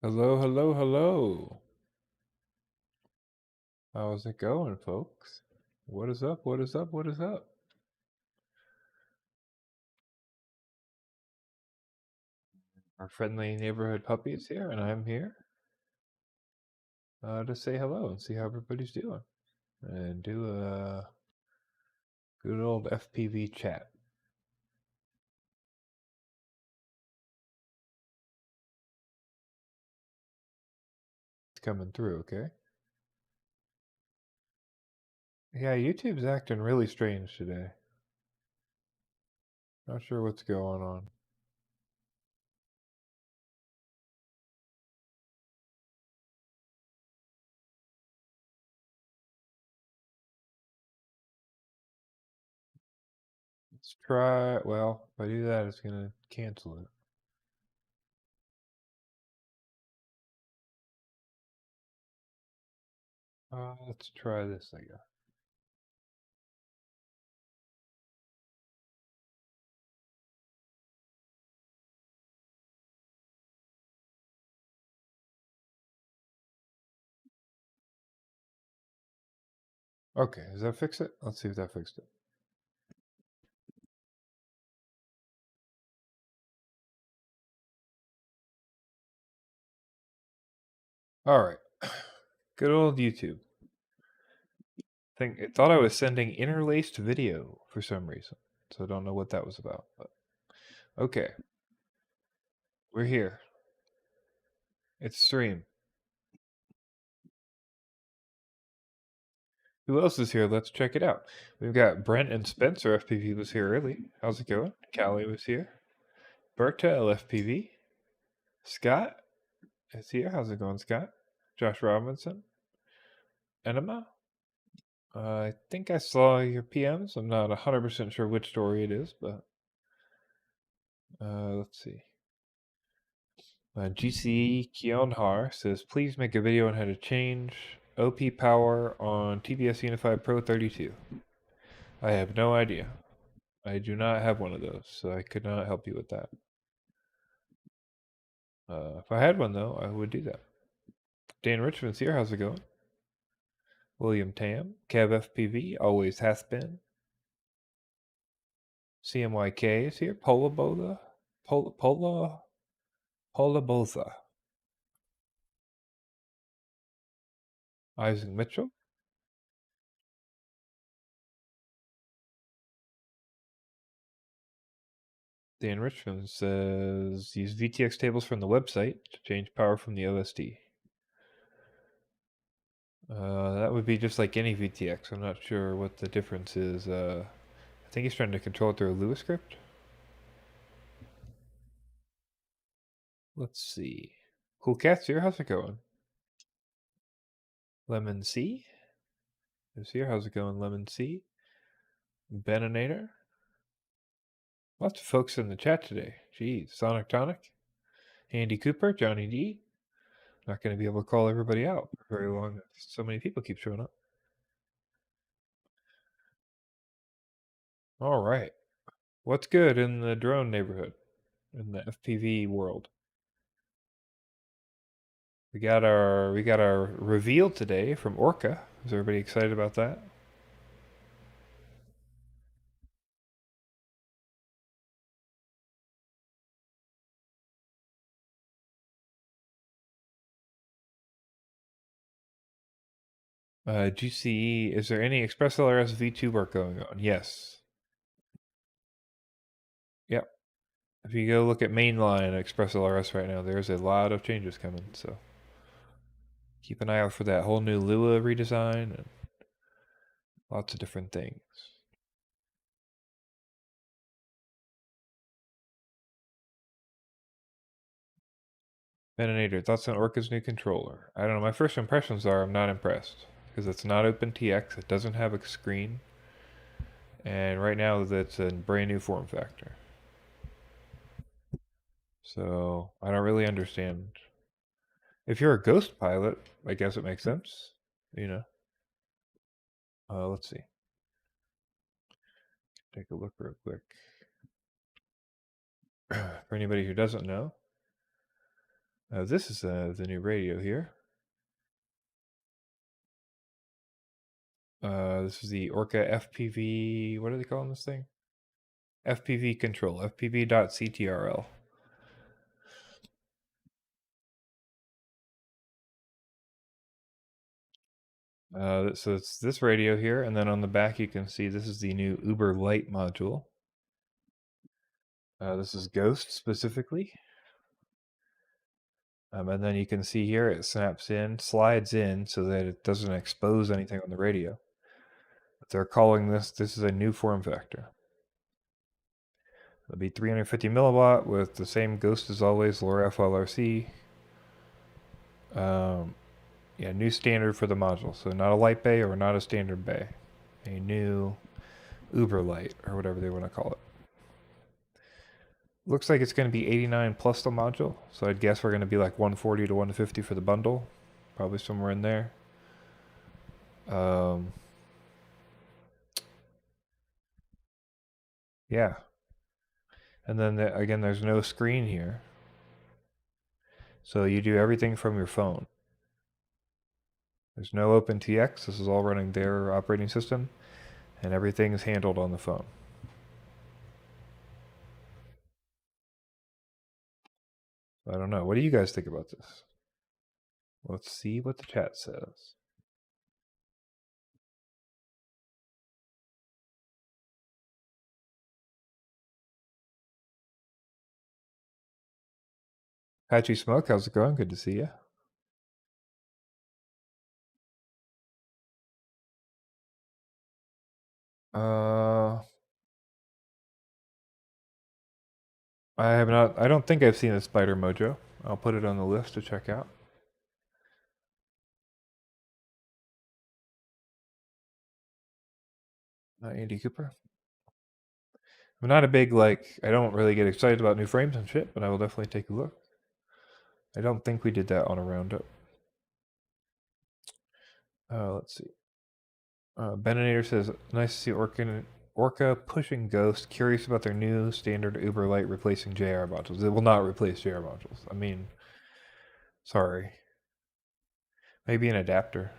Hello, hello, hello. How's it going, folks? What is up? What is up? What is up? Our friendly neighborhood puppy is here, and I'm here to say hello and see how everybody's doing and do a good old FPV chat. It's coming through, okay? Yeah, YouTube's acting really strange today. Not sure what's going on. Let's try. Well, if I do that, it's gonna cancel it. Let's try this, I guess. Okay, does that fix it? Let's see if that fixed it. All right. Good old YouTube. It thought I was sending interlaced video for some reason, so I don't know what that was about. But okay, we're here. It's stream. Who else is here? Let's check it out. We've got Brent and Spencer. FPV was here early. How's it going? Callie was here. Berta LFPV. Scott is here. How's it going, Scott? Josh Robinson. Enema. I think I saw your PMs. I'm not 100% sure which story it is, but let's see. GC Kionhar says, please make a video on how to change OP power on TBS Unified Pro 32. I have no idea. I do not have one of those, so I could not help you with that. If I had one, though, I would do that. Dan Richmond's here. How's it going? William Tam. Kev FPV, always has been. CMYK is here. Pola Bola. Pola Boza. Isaac Mitchell. Dan Richmond says, use VTX tables from the website to change power from the OSD. That would be just like any VTX. I'm not sure what the difference is. I think he's trying to control it through a Lua script. Let's see. Cool Cat's here. How's it going? Lemon C is here. How's it going, Lemon C? Beninator. Lots of folks in the chat today. Geez. Sonic Tonic. Andy Cooper. Johnny D. Not going to be able to call everybody out for very long. So many people keep showing up. All right. What's good in the drone neighborhood? In the FPV world? We got our reveal today from Orca. Is everybody excited about that? GCE, is there any Express LRS V2 work going on? Yes. Yep. if you go look at mainline Express LRS right now, there's a lot of changes coming. So keep an eye out for that whole new Lua redesign and lots of different things. Veninator, thoughts on Orca's new controller? I don't know. My first impressions are I'm not impressed because it's not OpenTX. It doesn't have a screen, and right now it's a brand new form factor. So I don't really understand. If you're a ghost pilot, I guess it makes sense. You know. Let's see. Take a look real quick. For anybody who doesn't know, this is the new radio here. This is the Orca FPV. What are they calling this thing? FPV control. FPV.CTRL. So it's this radio here, and then on the back you can see this is the new Uber Light module. This is Ghost specifically. And then you can see here it slides in so that it doesn't expose anything on the radio. But they're calling this is a new form factor. It'll be 350 milliwatt with the same Ghost as always, lower FLRC. Yeah, new standard for the module. So not a light bay or not a standard bay. A new Uber Light or whatever they want to call it. Looks like it's going to be 89 plus the module, so I'd guess we're going to be like 140 to 150 for the bundle, probably somewhere in there. Yeah. And then again, there's no screen here. So you do everything from your phone. There's no OpenTX. This is all running their operating system, and everything is handled on the phone. I don't know. What do you guys think about this? Let's see what the chat says. Patchy Smoke, how's it going? Good to see you. I have not. I don't think I've seen a Spider Mojo. I'll put it on the list to check out. Andy Cooper. I'm not a big I don't really get excited about new frames and shit, but I will definitely take a look. I don't think we did that on a roundup. Let's see. Beninator says, nice to see Orca pushing Ghost. Curious about their new standard Uber Light replacing JR modules. It will not replace JR modules. I mean, sorry. Maybe an adapter.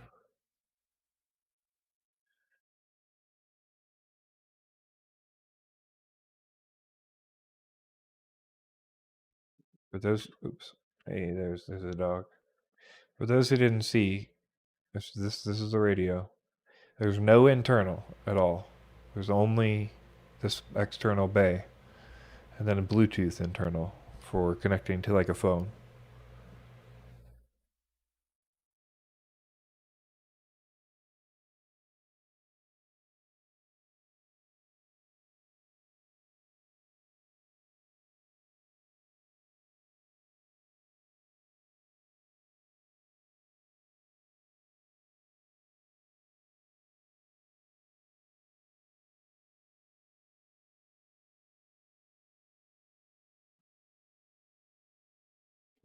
For those, oops. Hey, there's a dog. For those who didn't see, this is the radio. There's no internal at all. There's only this external bay, and then a Bluetooth internal for connecting to like a phone.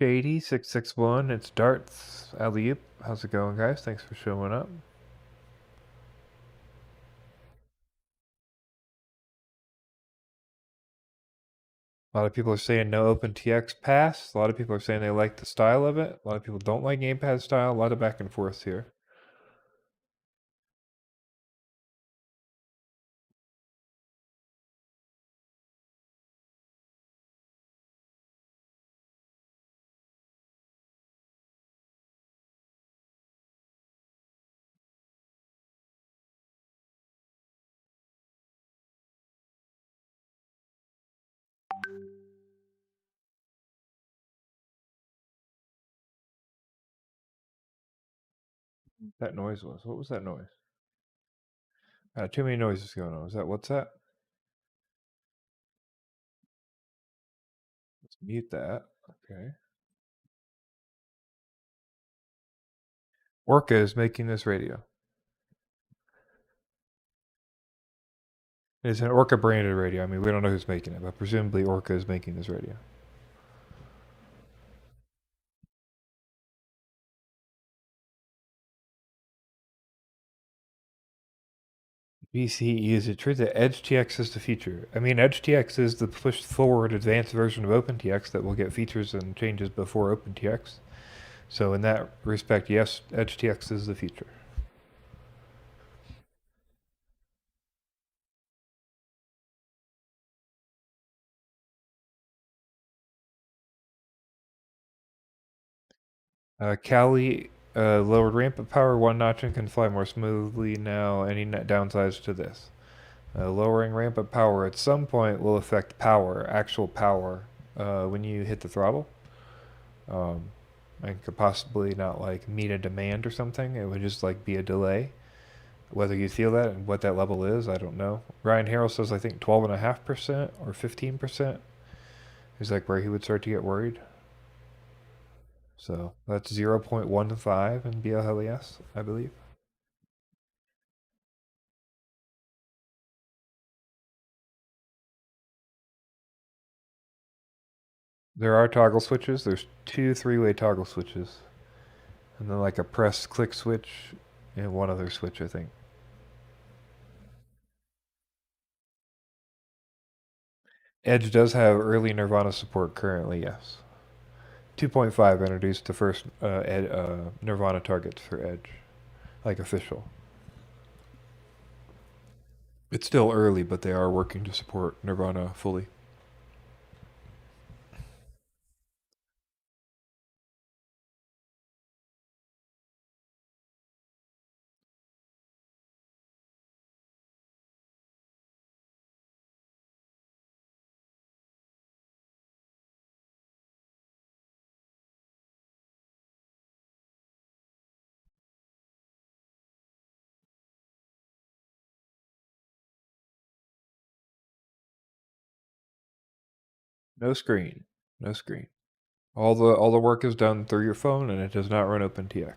Shady661, it's Darts Alley-oop. How's it going, guys? Thanks for showing up. A lot of people are saying no OpenTX pass. A lot of people are saying they like the style of it. A lot of people don't like gamepad style. A lot of back and forth here. That noise was. What was that noise? Too many noises going on. Is that what's that? Let's mute that. Okay. Orca is making this radio. It's an Orca branded radio. I mean, we don't know who's making it, but presumably Orca is making this radio. BCE, is it true that EdgeTX is the future? I mean, EdgeTX is the pushed forward advanced version of OpenTX that will get features and changes before OpenTX. So in that respect, yes, EdgeTX is the future. Kali lowered ramp up power one notch and can fly more smoothly now. Any net downsides to this? Lowering ramp up power at some point will affect power, actual power, when you hit the throttle. And could possibly not like meet a demand or something. It would just like be a delay. Whether you feel that and what that level is, I don't know. Ryan Harrell says I think 12.5% or 15% is like where he would start to get worried. So that's 0.15 in BLHES, I believe. There are toggle switches. There's two three-way toggle switches. And then like a press click switch and one other switch, I think. Edge does have early Nirvana support currently, yes. 2.5 introduced the first Nirvana targets for Edge, like official. It's still early, but they are working to support Nirvana fully. No screen. No screen. All the work is done through your phone, and it does not run OpenTX.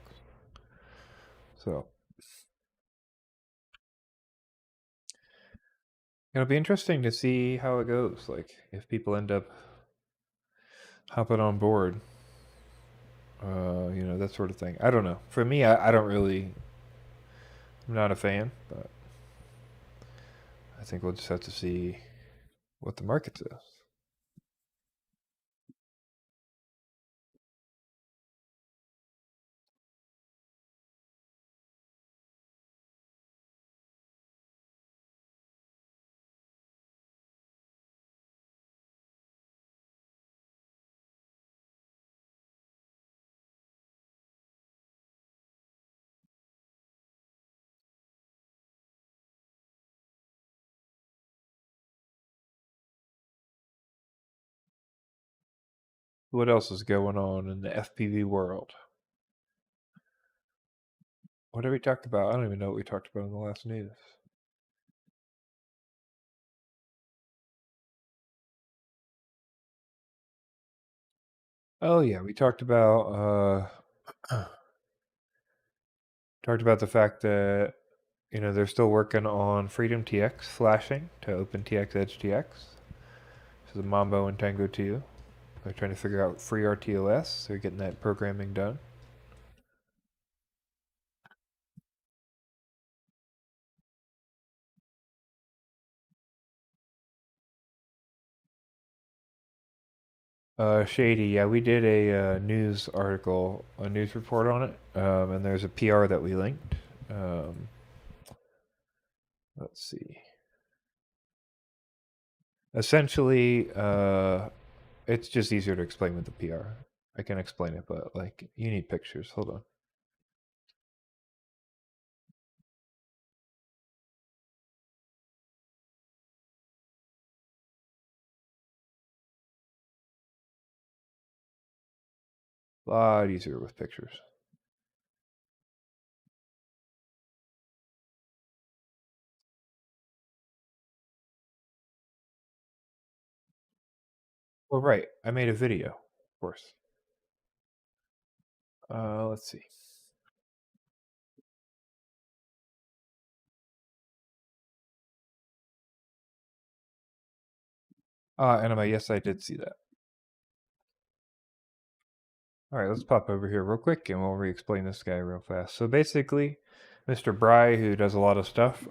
So it'll be interesting to see how it goes. Like if people end up hopping on board, that sort of thing. I don't know. For me, I don't really. I'm not a fan, but I think we'll just have to see what the market says. What else is going on in the FPV world? What have we talked about? I don't even know what we talked about in the last news. Oh yeah, we talked about the fact that they're still working on Freedom TX flashing to OpenTX Edge TX. So the Mambo and Tango 2. They're trying to figure out free RTOS. They're getting that programming done. Shady, yeah, we did a news article, a news report on it, and there's a PR that we linked. Let's see. Essentially, it's just easier to explain with the PR. I can explain it, but like you need pictures. Hold on. A lot easier with pictures. Well, right. I made a video, of course. Let's see. Anime, yes, I did see that. All right, let's pop over here real quick and we'll re-explain this guy real fast. So basically, Mr. Bry, who does a lot of stuff,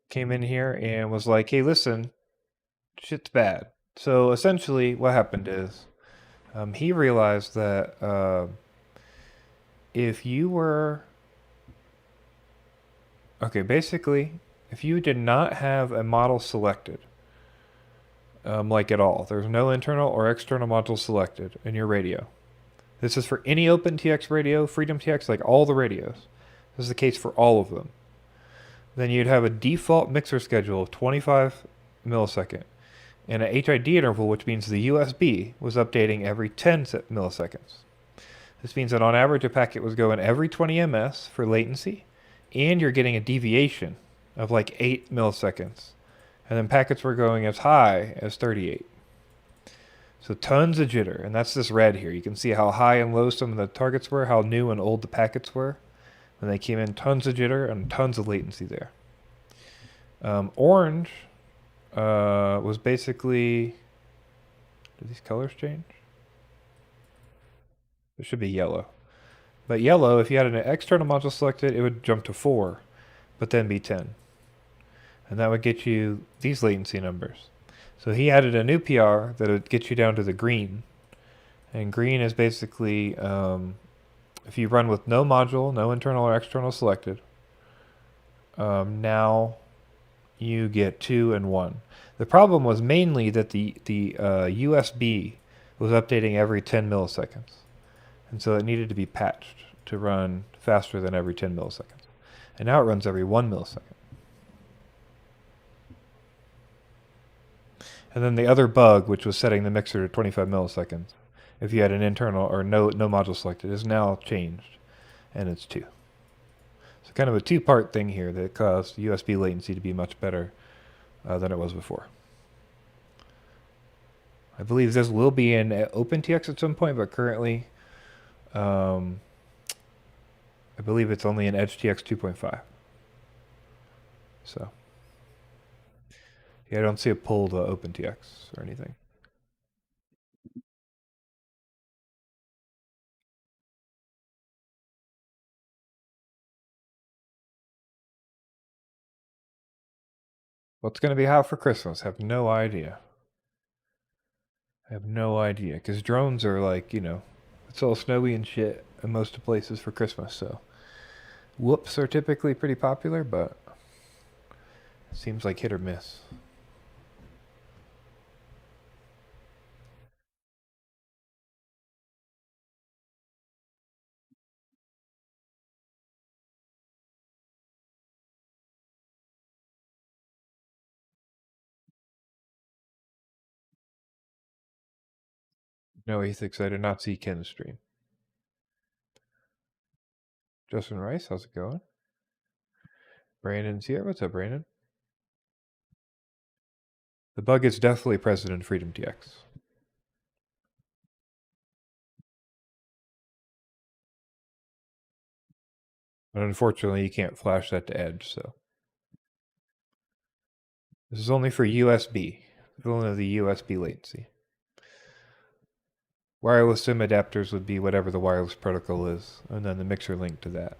came in here and was like, hey, listen, shit's bad. So essentially, what happened is he realized that if you were. Okay, basically, if you did not have a model selected, like at all, there's no internal or external module selected in your radio. This is for any OpenTX radio, FreedomTX, like all the radios. This is the case for all of them. Then you'd have a default mixer schedule of 25 millisecond and an HID interval, which means the USB was updating every 10 milliseconds. This means that on average a packet was going every 20 ms for latency, and you're getting a deviation of like 8 milliseconds. And then packets were going as high as 38. So tons of jitter, and that's this red here. You can see how high and low some of the targets were, how new and old the packets were. When they came in, tons of jitter and tons of latency there. Orange was basically... Did these colors change? It should be yellow. But yellow, if you had an external module selected, it would jump to 4, but then be 10. And that would get you these latency numbers. So he added a new PR that would get you down to the green. And green is basically if you run with no module, no internal or external selected, now you get 2 and 1. The problem was mainly that the USB was updating every 10 milliseconds. And so it needed to be patched to run faster than every 10 milliseconds. And now it runs every 1 millisecond. And then the other bug, which was setting the mixer to 25 milliseconds, if you had an internal or no module selected, is now changed, and it's 2. So kind of a two-part thing here that caused USB latency to be much better than it was before. I believe this will be in OpenTX at some point, but currently I believe it's only in EdgeTX 2.5. So yeah, I don't see a pull to OpenTX or anything. What's going to be hot for Christmas? Have no idea. I have no idea, because drones are like, you know, it's all snowy and shit in most places for Christmas, so whoops are typically pretty popular, but it seems like hit or miss. No ethics, I did not see Ken's stream. Justin Rice, how's it going? Brandon's here. What's up, Brandon? The bug is definitely present in FreedomTX. But unfortunately, you can't flash that to Edge, so. This is only for USB. Only the USB latency. Wireless SIM adapters would be whatever the wireless protocol is, and then the mixer link to that.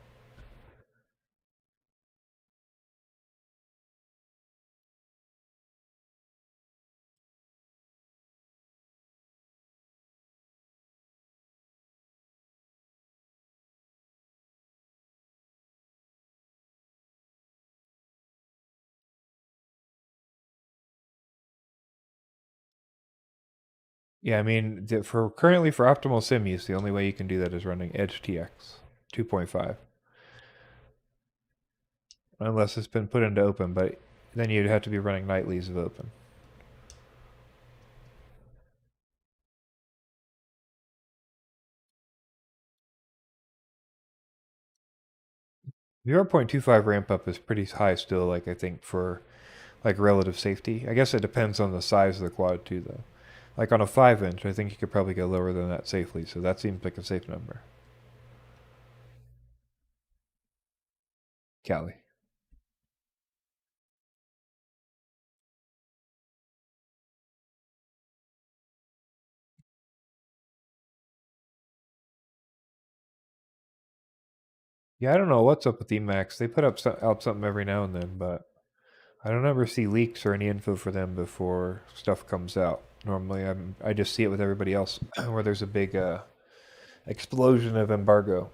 'Currently for optimal SIM use, the only way you can do that is running EdgeTX 2.5. Unless it's been put into Open, but then you'd have to be running nightlies of Open. The 0.25 ramp up is pretty high still, I think, for relative safety. I guess it depends on the size of the quad too, though. Like on a 5-inch, I think you could probably go lower than that safely, so that seems like a safe number. Callie. Yeah, I don't know what's up with Emacs. They put out something every now and then, but I don't ever see leaks or any info for them before stuff comes out. Normally, I just see it with everybody else, where there's a big explosion of embargo.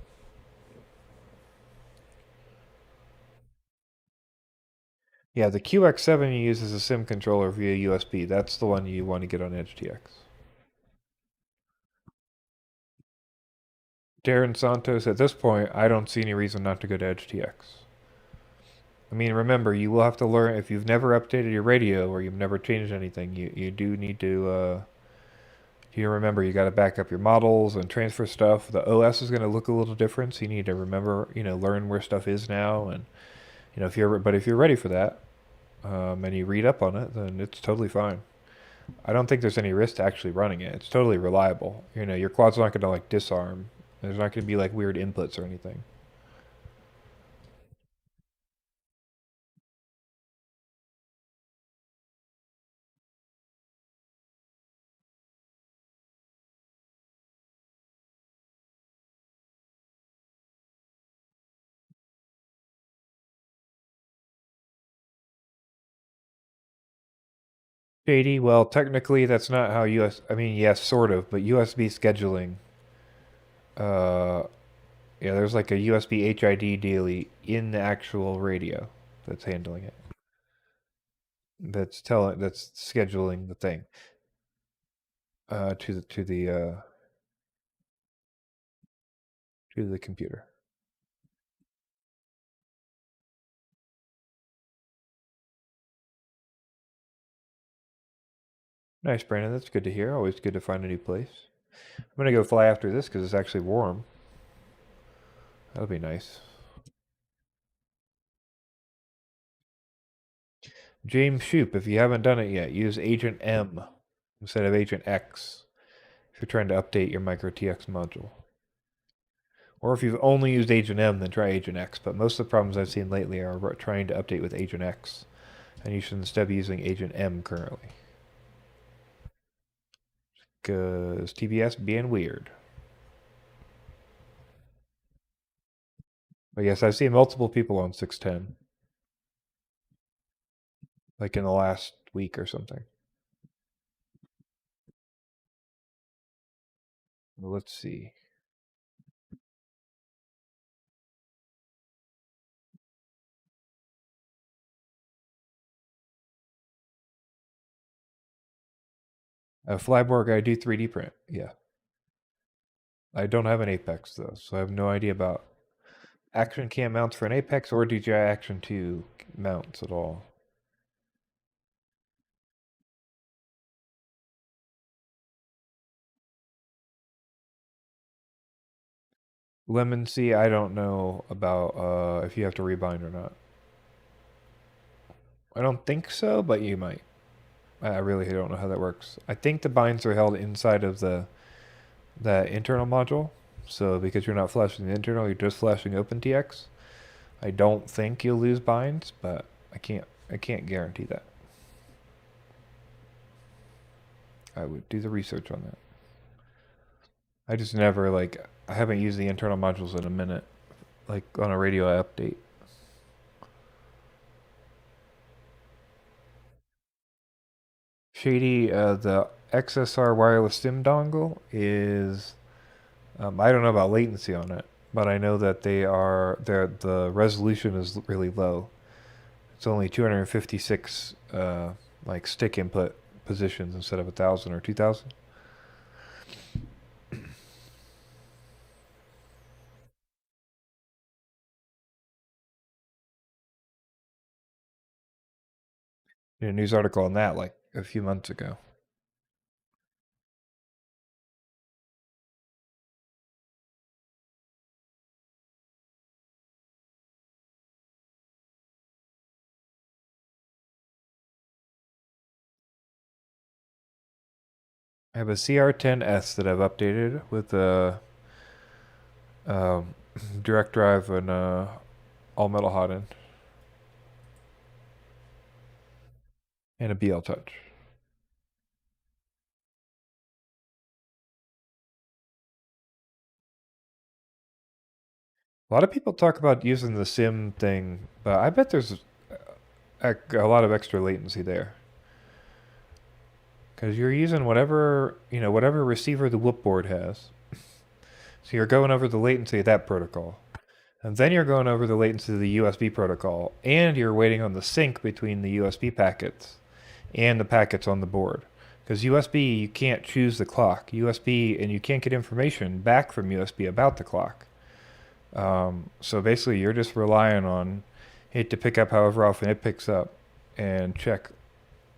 Yeah, the QX7 you use as a SIM controller via USB. That's the one you want to get on Edge TX. Darren Santos, at this point, I don't see any reason not to go to Edge TX. I mean, remember, you will have to learn, if you've never updated your radio or you've never changed anything, you do need to, you remember you got to back up your models and transfer stuff. The OS is going to look a little different, so you need to remember, learn where stuff is now. And, if you're ready for that, and you read up on it, then it's totally fine. I don't think there's any risk to actually running it. It's totally reliable. Your quad's not going to like disarm. There's not going to be like weird inputs or anything. Shady, well, technically that's not how I mean, yes, sort of, but USB scheduling, uh, yeah, there's like a USB HID daily in the actual radio that's handling it. That's scheduling the thing, to the computer. Nice, Brandon. That's good to hear. Always good to find a new place. I'm gonna go fly after this because it's actually warm. That'll be nice. James Shoop, if you haven't done it yet, use Agent M instead of Agent X if you're trying to update your Micro TX module. Or if you've only used Agent M, then try Agent X. But most of the problems I've seen lately are trying to update with Agent X, and you should instead be using Agent M currently. Because TBS being weird. But yes, I've seen multiple people on 610. Like in the last week or something. Well, let's see. Flyborg, I do 3D print. Yeah. I don't have an Apex though, so I have no idea about action cam mounts for an Apex or DJI Action 2 mounts at all. Lemon Sea, I don't know about if you have to rebind or not. I don't think so, but you might. I really don't know how that works. I think the binds are held inside of that internal module. So because you're not flashing the internal, you're just flashing OpenTX. I don't think you'll lose binds, but I can't guarantee that. I would do the research on that. I just never I haven't used the internal modules in a minute, like on a radio update. Shady, the XSR wireless SIM dongle is I don't know about latency on it, but I know that the resolution is really low. It's only 256 like stick input positions instead of 1,000 or 2,000. A news article on that like a few months ago. I have a CR10S that I've updated with a um, direct drive and all metal hot end and a BL Touch. A lot of people talk about using the sim thing, but I bet there's a lot of extra latency there. Because you're using whatever receiver the whoop board has. So you're going over the latency of that protocol. And then you're going over the latency of the USB protocol. And you're waiting on the sync between the USB packets and the packets on the board. Because USB, you can't choose the clock. USB, and you can't get information back from USB about the clock. So basically, you're just relying on it to pick up however often it picks up and check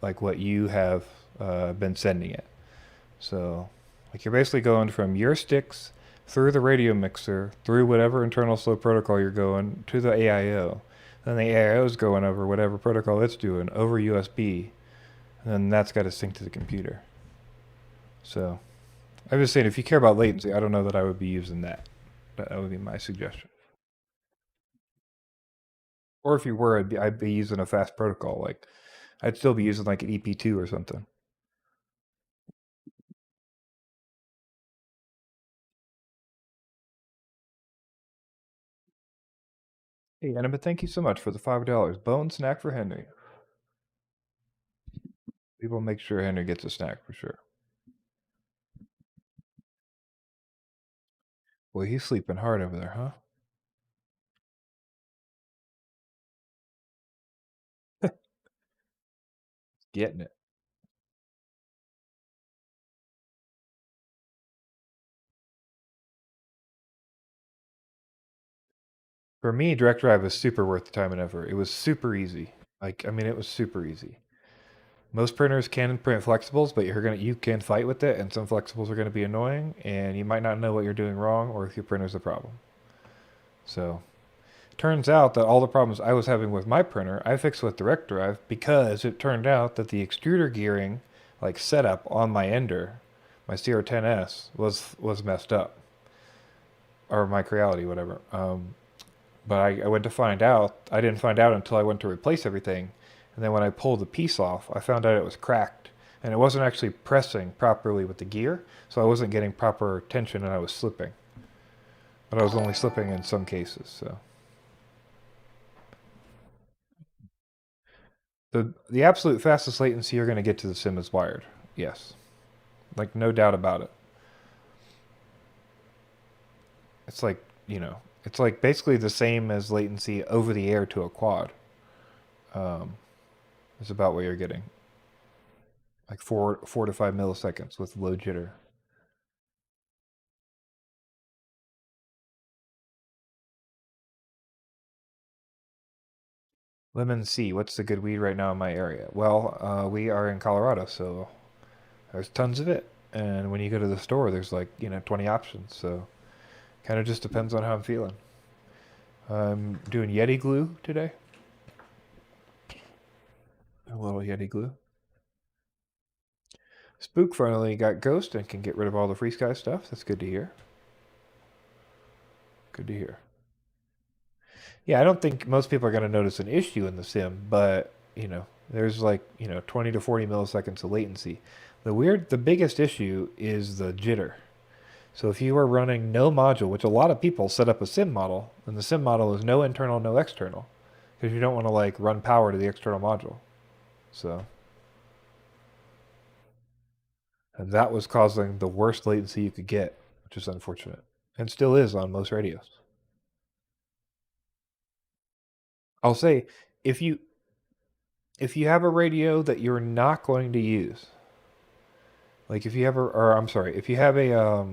like what you have been sending it. So like you're basically going from your sticks through the radio mixer, through whatever internal slow protocol you're going to the AIO. Then the AIO is going over whatever protocol it's doing over USB. And then that's got to sync to the computer. So I'm just saying, if you care about latency, I don't know that I would be using that. That would be my suggestion. Or if you were, I'd be using a fast protocol. Like I'd still be using like an EP2 or something. Hey, Anna, but thank you so much for the $5. Bone snack for Henry. We will make sure Henry gets a snack for sure. Boy, he's sleeping hard over there, huh? Getting it. For me, direct drive was super worth the time and effort. It was super easy. Like, I mean, it was super easy. Most printers can print flexibles, but you can fight with it, and some flexibles are gonna be annoying, and you might not know what you're doing wrong or if your printer's the problem. So, turns out that all the problems I was having with my printer, I fixed with direct drive because it turned out that the extruder gearing, like setup on my Ender, my CR10S, was messed up, or my Creality, whatever. But I went to find out. I didn't find out until I went to replace everything. And then when I pulled the piece off, I found out it was cracked. And it wasn't actually pressing properly with the gear, so I wasn't getting proper tension and I was slipping. But I was only slipping in some cases, so. The absolute fastest latency you're going to get to the sim is wired. Yes. Like, no doubt about it. It's like, it's like basically the same as latency over the air to a quad. Is about what you're getting. Like 4 to 5 milliseconds with low jitter. Lemon C, what's the good weed right now in my area? Well, we are in Colorado, so there's tons of it. And when you go to the store, there's like, 20 options. So kind of just depends on how I'm feeling. I'm doing Yeti glue today. A little Yeti glue. Spook finally got Ghost and can get rid of all the Free Sky stuff. That's good to hear. Good to hear. Yeah, I don't think most people are going to notice an issue in the sim, but, there's like, 20 to 40 milliseconds of latency. The biggest issue is the jitter. So if you are running no module, which a lot of people set up a sim model, and the sim model is no internal, no external, because you don't want to like run power to the external module. So, and that was causing the worst latency you could get, which is unfortunate, and still is on most radios. I'll say if you have a radio that you're not going to use, like if you have if you have a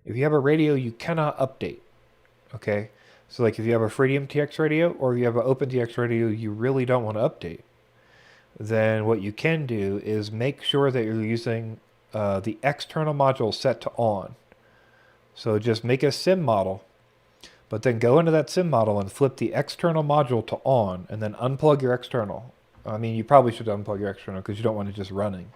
if you have a radio you cannot update, okay? So like if you have a Freedom TX radio or you have an Open TX radio you really don't want to update, then what you can do is make sure that you're using the external module set to on. So just make a sim model, but then go into that sim model and flip the external module to on and then unplug your external. I mean, you probably should unplug your external because you don't want it just running.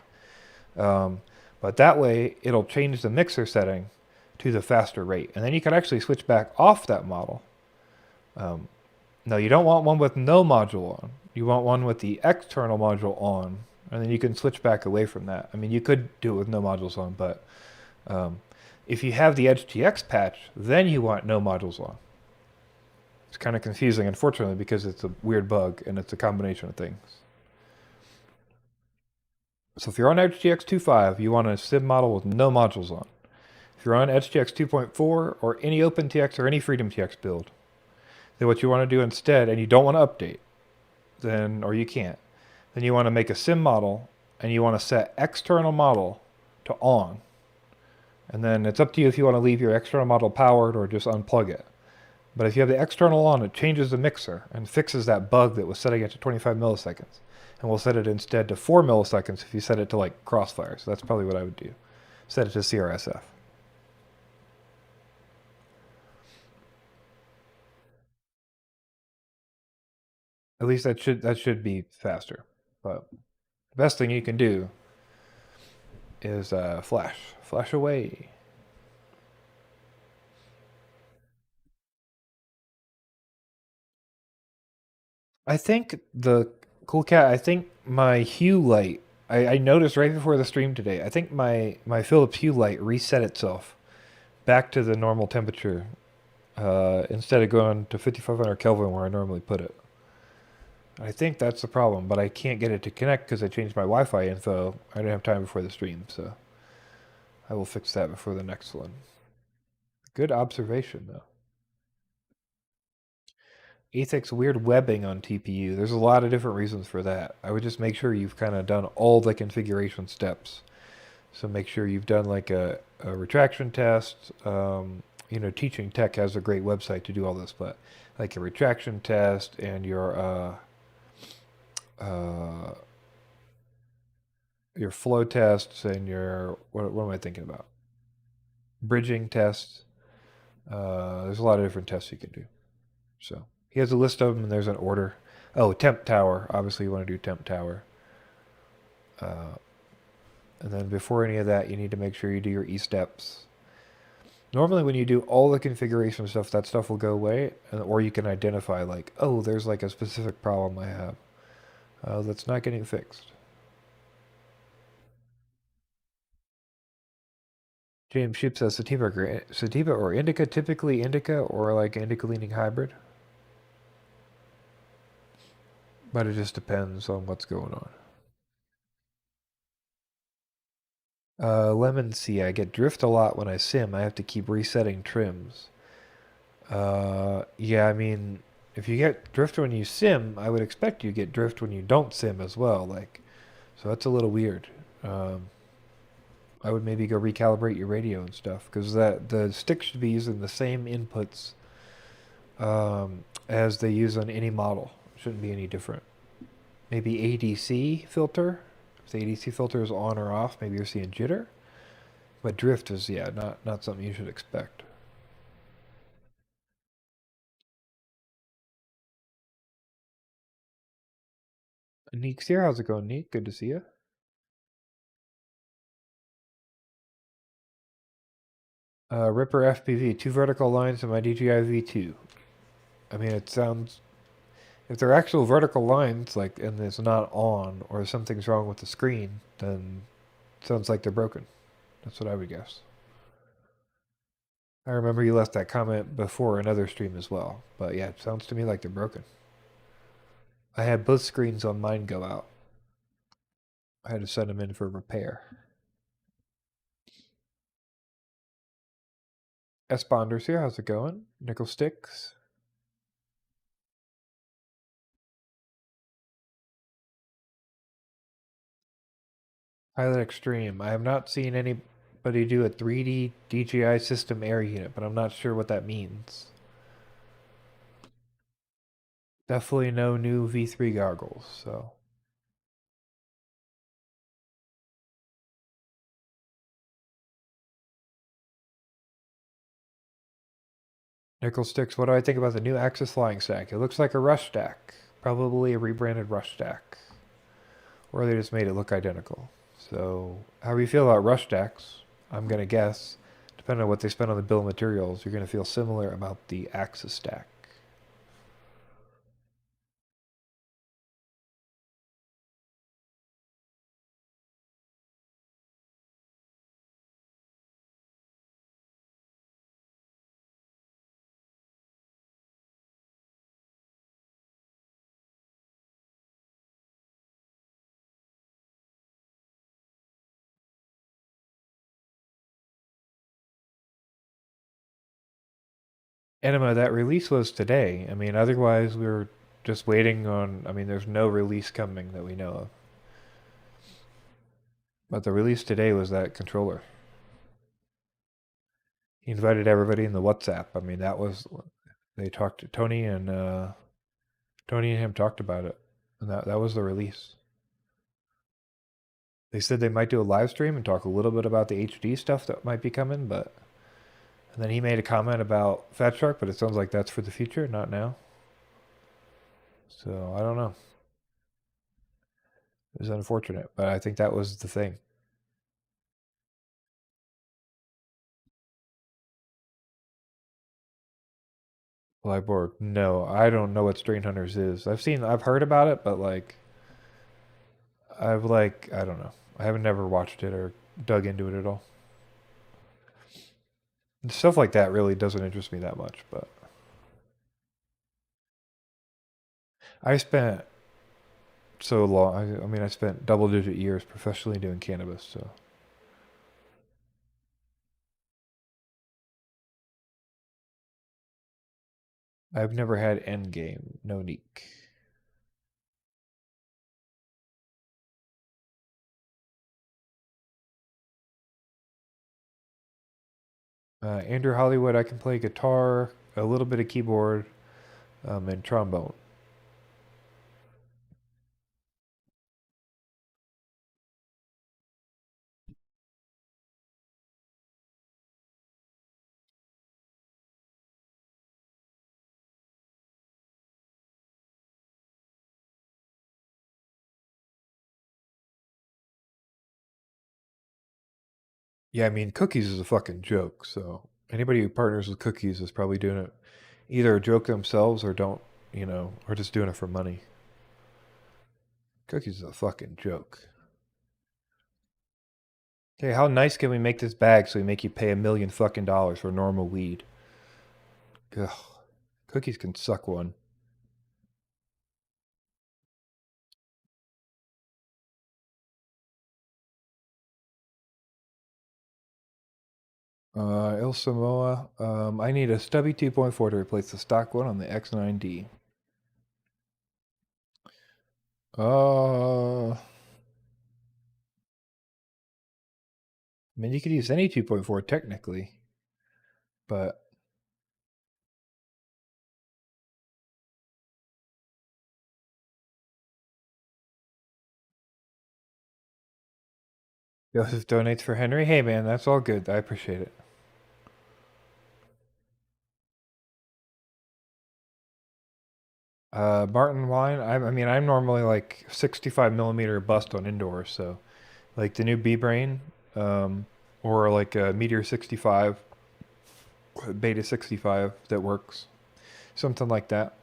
But that way, it'll change the mixer setting to the faster rate. And then you can actually switch back off that model. No, you don't want one with no module on. You want one with the external module on. And then you can switch back away from that. I mean, you could do it with no modules on, but if you have the Edge TX patch, then you want no modules on. It's kind of confusing, unfortunately, because it's a weird bug and it's a combination of things. So if you're on Edge TX 2.5, you want a sim model with no modules on. If you're on Edge TX 2.4 or any OpenTX or any FreedomTX build, then what you want to do instead, and you don't want to update, then, or you can't, then you want to make a sim model and you want to set external model to on. And then it's up to you if you want to leave your external model powered or just unplug it. But if you have the external on, it changes the mixer and fixes that bug that was setting it to 25 milliseconds. And we'll set it instead to 4 milliseconds if you set it to like Crossfire. So that's probably what I would do. Set it to CRSF. At least that should be faster. But the best thing you can do is flash away. I think the cool cat. I think my hue light. I noticed right before the stream today. I think my Philips Hue light reset itself back to the normal temperature instead of going to 5500 Kelvin where I normally put it. I think that's the problem, but I can't get it to connect because I changed my Wi-Fi info. I didn't have time before the stream, so I will fix that before the next one. Good observation, though. Ethic's weird webbing on TPU. There's a lot of different reasons for that. I would just make sure you've kind of done all the configuration steps. So make sure you've done like a retraction test. You know, Teaching Tech has a great website to do all this, but like a retraction test and your flow tests and your what am I thinking about? Bridging tests. There's a lot of different tests you can do. So he has a list of them, and there's an order. Oh, temp tower. Obviously, you want to do temp tower. And then before any of that, you need to make sure you do your E-steps. Normally, when you do all the configuration stuff, that stuff will go away, or you can identify like, oh, there's like a specific problem I have that's not getting fixed. James Ship says sativa or indica, typically indica or like indica leaning hybrid. But it just depends on what's going on. Lemon Sea, I get drift a lot when I sim. I have to keep resetting trims. Yeah, I mean, if you get drift when you sim, I would expect you get drift when you don't sim as well. Like, so that's a little weird. I would maybe go recalibrate your radio and stuff because the stick should be using the same inputs as they use on any model. Shouldn't be any different. Maybe ADC filter. If the ADC filter is on or off, maybe you're seeing jitter. But drift is, yeah, not something you should expect. Neek's here. How's it going, Neek? Good to see you. Ripper FPV, 2 vertical lines in my DJI V2. I mean, it sounds... If they're actual vertical lines, like, and it's not on, or something's wrong with the screen, then it sounds like they're broken. That's what I would guess. I remember you left that comment before another stream as well. But yeah, it sounds to me like they're broken. I had both screens on mine go out. I had to send them in for repair. S-Bonders here, how's it going? Nickel Sticks. Pilot Extreme. I have not seen anybody do a 3D DJI system air unit, but I'm not sure what that means. Definitely no new V3 goggles, so. Nickel Sticks, what do I think about the new Axis flying stack? It looks like a Rush stack. Probably a rebranded Rush stack. Or they just made it look identical. So, how do you feel about rush stacks? I'm gonna guess, depending on what they spend on the bill of materials, you're gonna feel similar about the Axis stack. Enema, that release was today. I mean, otherwise we were just waiting on. I mean, there's no release coming that we know of. But the release today was that controller. He invited everybody in the WhatsApp. I mean, that was they talked to Tony and him talked about it, and that was the release. They said they might do a live stream and talk a little bit about the HD stuff that might be coming, but and then he made a comment about Fat Shark, but it sounds like that's for the future, not now. So I don't know. It was unfortunate, but I think that was the thing. Liborg, no, I don't know what Strain Hunters is. I've heard about it, but I don't know. I haven't never watched it or dug into it at all. Stuff like that really doesn't interest me that much, but I spent so long. I mean, I spent double-digit years professionally doing cannabis, so I've never had Endgame, no Neek. Andrew Hollywood, I can play guitar, a little bit of keyboard, and trombone. Yeah, I mean, Cookies is a fucking joke, so anybody who partners with Cookies is probably doing it either a joke themselves or don't, or just doing it for money. Cookies is a fucking joke. Okay, how nice can we make this bag so we make you pay $1 million fucking dollars for normal weed? Ugh. Cookies can suck one. Il Samoa, I need a stubby 2.4 to replace the stock one on the X9D. I mean, you could use any 2.4 technically, but Joseph donates for Henry. Hey, man, that's all good. I appreciate it. Martin wine. I mean, I'm normally like 65 millimeter bust on indoor, so like the new B Brain, or like a Meteor 65, Beta 65 that works, something like that.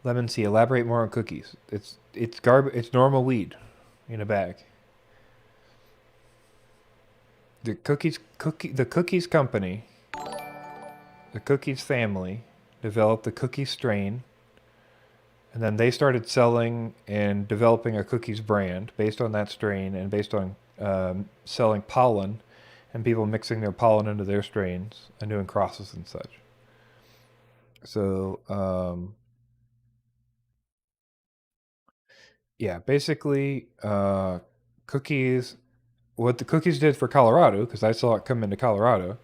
Lemon C. Elaborate more on cookies. It's garbage. It's normal weed in a bag. The cookies company, the cookies family, developed the cookies strain, and then they started selling and developing a cookies brand based on that strain and based on selling pollen and people mixing their pollen into their strains and doing crosses and such. So, yeah, basically, cookies. What the cookies did for Colorado, because I saw it come into Colorado,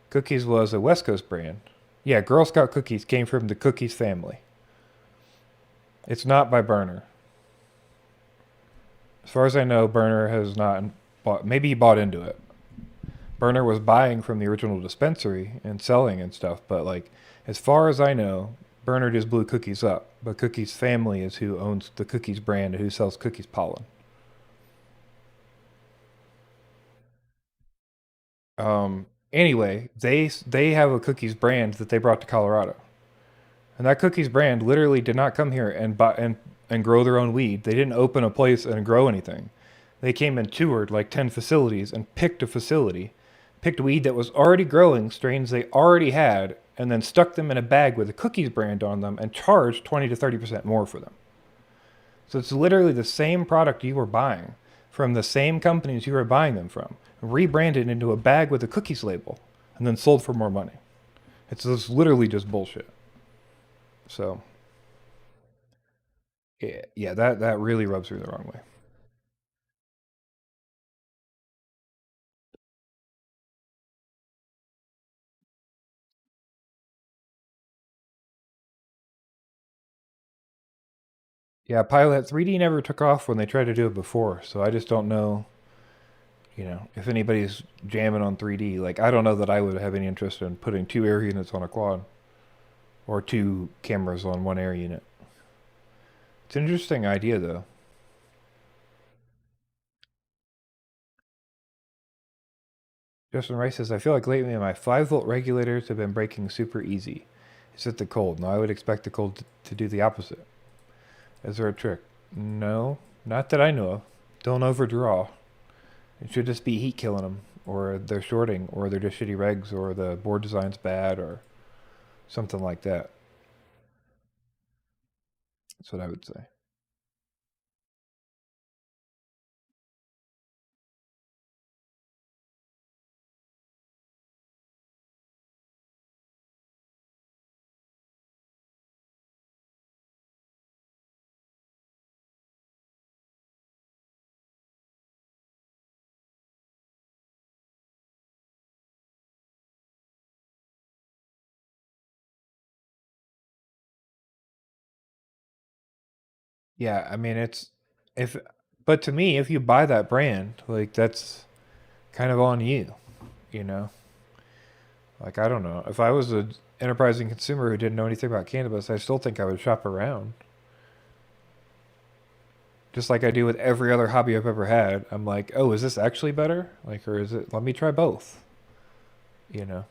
cookies was a West Coast brand. Yeah, Girl Scout cookies came from the cookies family. It's not by Burner. As far as I know, Burner has not bought. Maybe he bought into it. Burner was buying from the original dispensary and selling and stuff, but like, as far as I know, Burner just blew Cookies up. But Cookies family is who owns the Cookies brand and who sells Cookies pollen. Anyway, they have a cookies brand that they brought to Colorado, and that cookies brand literally did not come here and buy and grow their own weed. They didn't open a place and grow anything. They came and toured like 10 facilities and picked a facility, picked weed that was already growing, strains they already had, and then stuck them in a bag with a cookies brand on them and charged 20 to 30% more for them. So it's literally the same product you were buying from the same companies you were buying them from, rebranded into a bag with a cookies label, and then sold for more money. It's literally just bullshit. So yeah, that really rubs me the wrong way. Yeah, Pilot 3D never took off when they tried to do it before, so I just don't know, if anybody's jamming on 3D. Like, I don't know that I would have any interest in putting two air units on a quad or two cameras on one air unit. It's an interesting idea, though. Justin Rice says, I feel like lately my 5-volt regulators have been breaking super easy. Is it the cold? No, I would expect the cold to do the opposite. Is there a trick? No, not that I know of. Don't overdraw. It should just be heat killing them, or they're shorting, or they're just shitty regs, or the board design's bad, or something like that. That's what I would say. Yeah, I mean if, but to me, if you buy that brand, like that's kind of on you, you know. Like I don't know, if I was an enterprising consumer who didn't know anything about cannabis, I still think I would shop around. Just like I do with every other hobby I've ever had. I'm like, oh, is this actually better? Like, or is it? Let me try both. You know.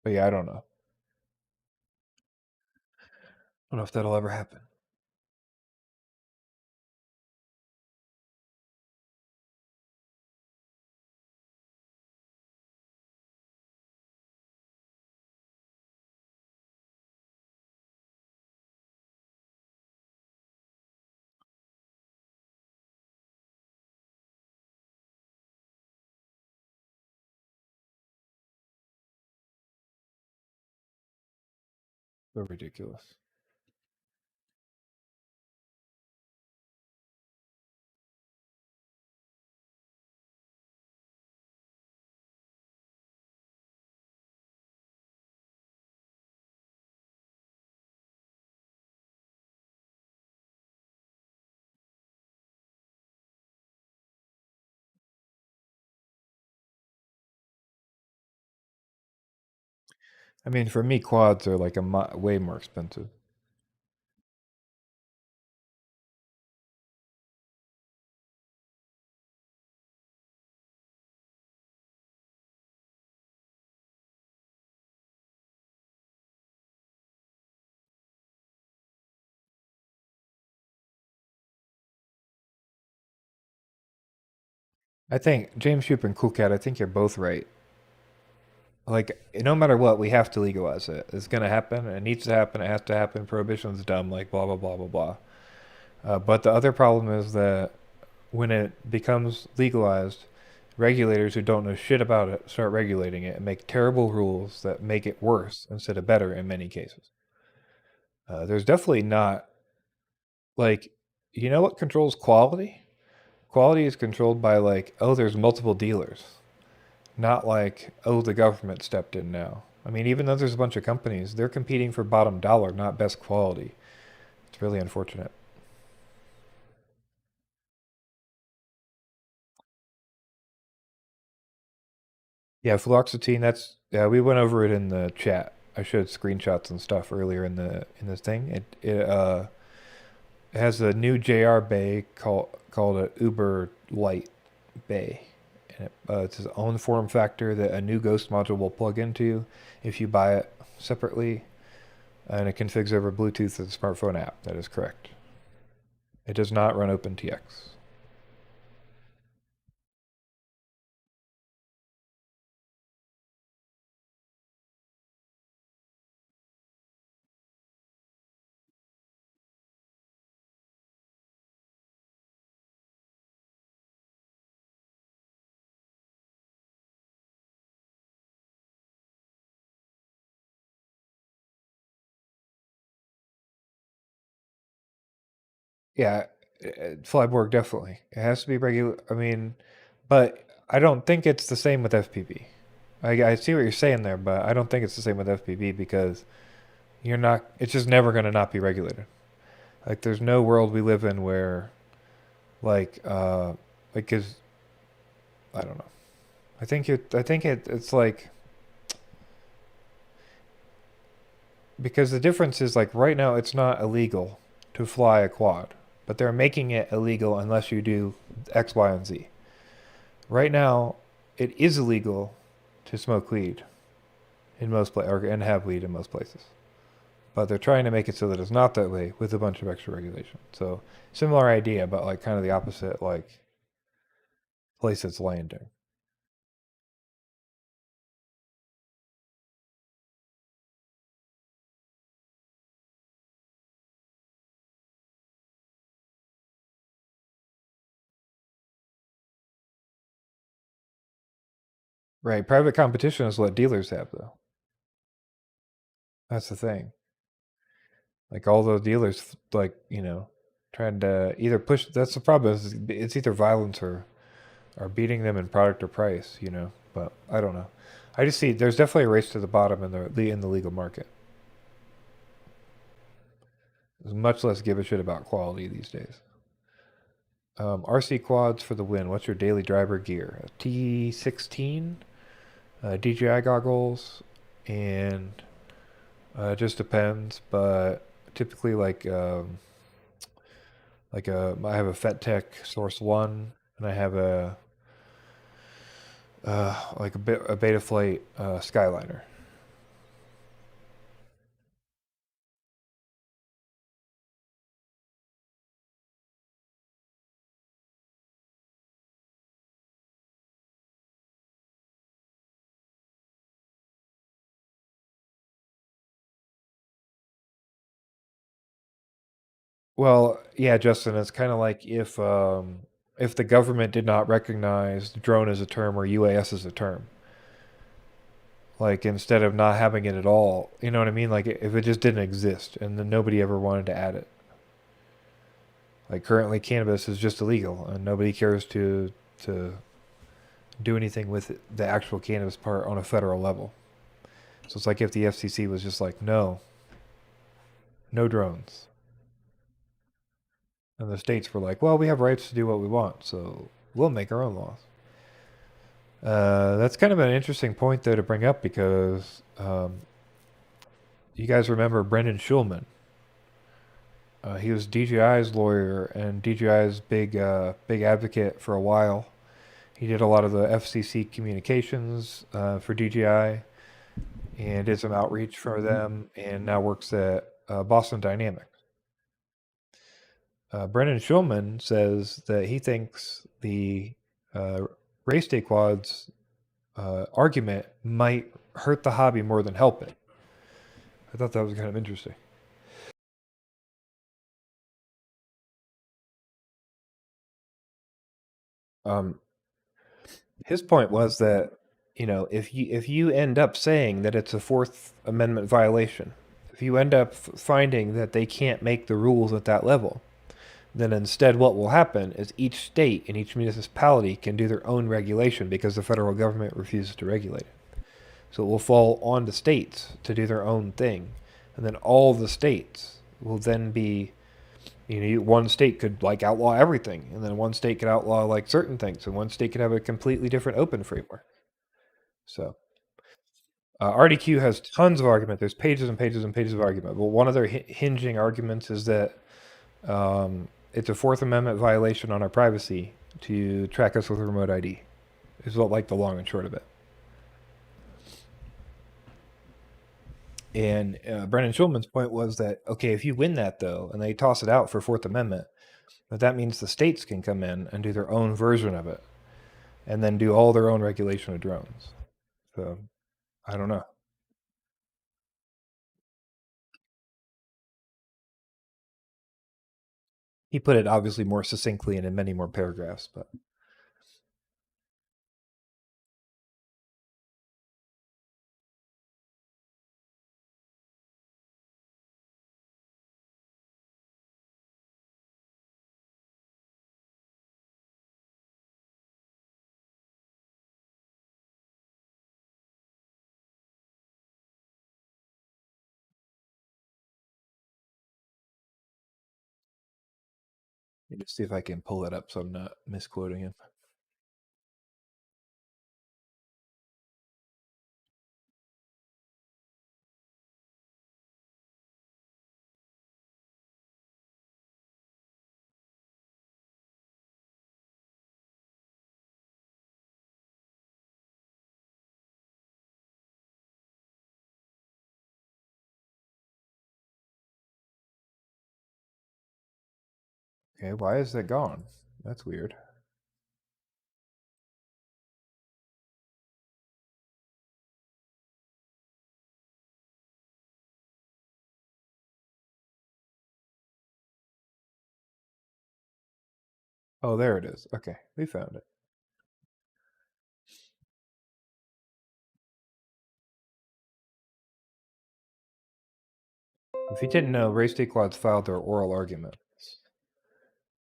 But yeah, I don't know. I don't know if that'll ever happen. So ridiculous. I mean, for me, quads are like way more expensive. I think James Shoop and Cool Cat. I think you're both right. Like, no matter what, we have to legalize it. It's gonna happen. It needs to happen. It has to happen. Prohibition's dumb. Like blah blah blah blah blah. But the other problem is that when it becomes legalized, regulators who don't know shit about it start regulating it and make terrible rules that make it worse instead of better in many cases. There's definitely not, like, what controls quality? Quality is controlled by, like, oh, there's multiple dealers, not like, oh, the government stepped in now. I mean, even though there's a bunch of companies, they're competing for bottom dollar, not best quality. It's really unfortunate. Yeah, fluoxetine. That's yeah. We went over it in the chat. I showed screenshots and stuff earlier in this thing. It has a new JR bay called a Uber Light bay. And it's its own form factor that a new Ghost module will plug into if you buy it separately, and it configs over Bluetooth with the smartphone app. That is correct. It does not run OpenTX. Yeah, Flyborg definitely. It has to be regular. I mean, but I don't think it's the same with FPV. I see what you're saying there, but I don't think it's the same with FPV because you're not. It's just never going to not be regulated. Like, there's no world we live in where, cause I don't know. It's like because the difference is like right now it's not illegal to fly a quad, but they're making it illegal unless you do X, Y, and Z. Right now, it is illegal to smoke weed in most places, and have weed in most places. But they're trying to make it so that it's not that way with a bunch of extra regulation. So similar idea, but like kind of the opposite, like place it's landing. Right. Private competition is what dealers have, though. That's the thing. Like all those dealers, like trying to either push. That's the problem. Is it's either violence or beating them in product or price. But I don't know. I just see there's definitely a race to the bottom in the legal market. There's much less give a shit about quality these days. RC quads for the win. What's your daily driver gear? A T16, DJI goggles, and it just depends. But typically, I have a FetTech Source One, and I have a Betaflight Skyliner. Well, yeah, Justin, it's kind of like if the government did not recognize drone as a term or UAS as a term, like instead of not having it at all, you know what I mean? Like if it just didn't exist and then nobody ever wanted to add it. Like currently, cannabis is just illegal, and nobody cares to do anything with the actual cannabis part on a federal level. So it's like if the FCC was just like, no, no drones, and the states were like, well, we have rights to do what we want, so we'll make our own laws. That's kind of an interesting point, though, to bring up because you guys remember Brendan Schulman. He was DJI's lawyer and DJI's big advocate for a while. He did a lot of the FCC communications for DJI and did some outreach for them, and now works at Boston Dynamics. Brendan Schulman says that he thinks the race day quads argument might hurt the hobby more than help it. I thought that was kind of interesting. Um, his point was that if you end up saying that it's a Fourth Amendment violation, if you end up finding that they can't make the rules at that level, then instead what will happen is each state and each municipality can do their own regulation because the federal government refuses to regulate it. So it will fall on the states to do their own thing, and then all the states will then be one state could like outlaw everything, and then one state could outlaw like certain things, and one state could have a completely different open framework. So RDQ has tons of argument. There's pages and pages and pages of argument. But one of their hinging arguments is that it's a Fourth Amendment violation on our privacy to track us with a remote ID. Is what like the long and short of it. And Brennan Schulman's point was that, okay, if you win that though, and they toss it out for Fourth Amendment, that means the states can come in and do their own version of it, and then do all their own regulation of drones. So I don't know. He put it obviously more succinctly and in many more paragraphs, but let me see if I can pull it up so I'm not misquoting him. Okay, why is that gone? That's weird. Oh, there it is. Okay, we found it. If you didn't know, Race Day Quads filed their oral arguments,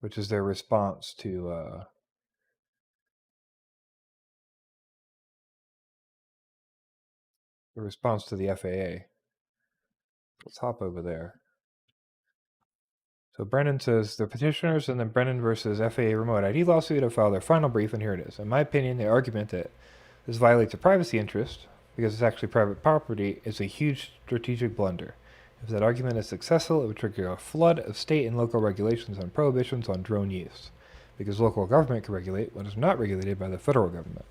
which is their response to the FAA. Let's hop over there. So Brennan says the petitioners in the Brennan versus FAA remote ID lawsuit have filed their final brief, and here it is. In my opinion, the argument that this violates a privacy interest because it's actually private property is a huge strategic blunder. If that argument is successful, it would trigger a flood of state and local regulations and prohibitions on drone use, because local government can regulate what is not regulated by the federal government.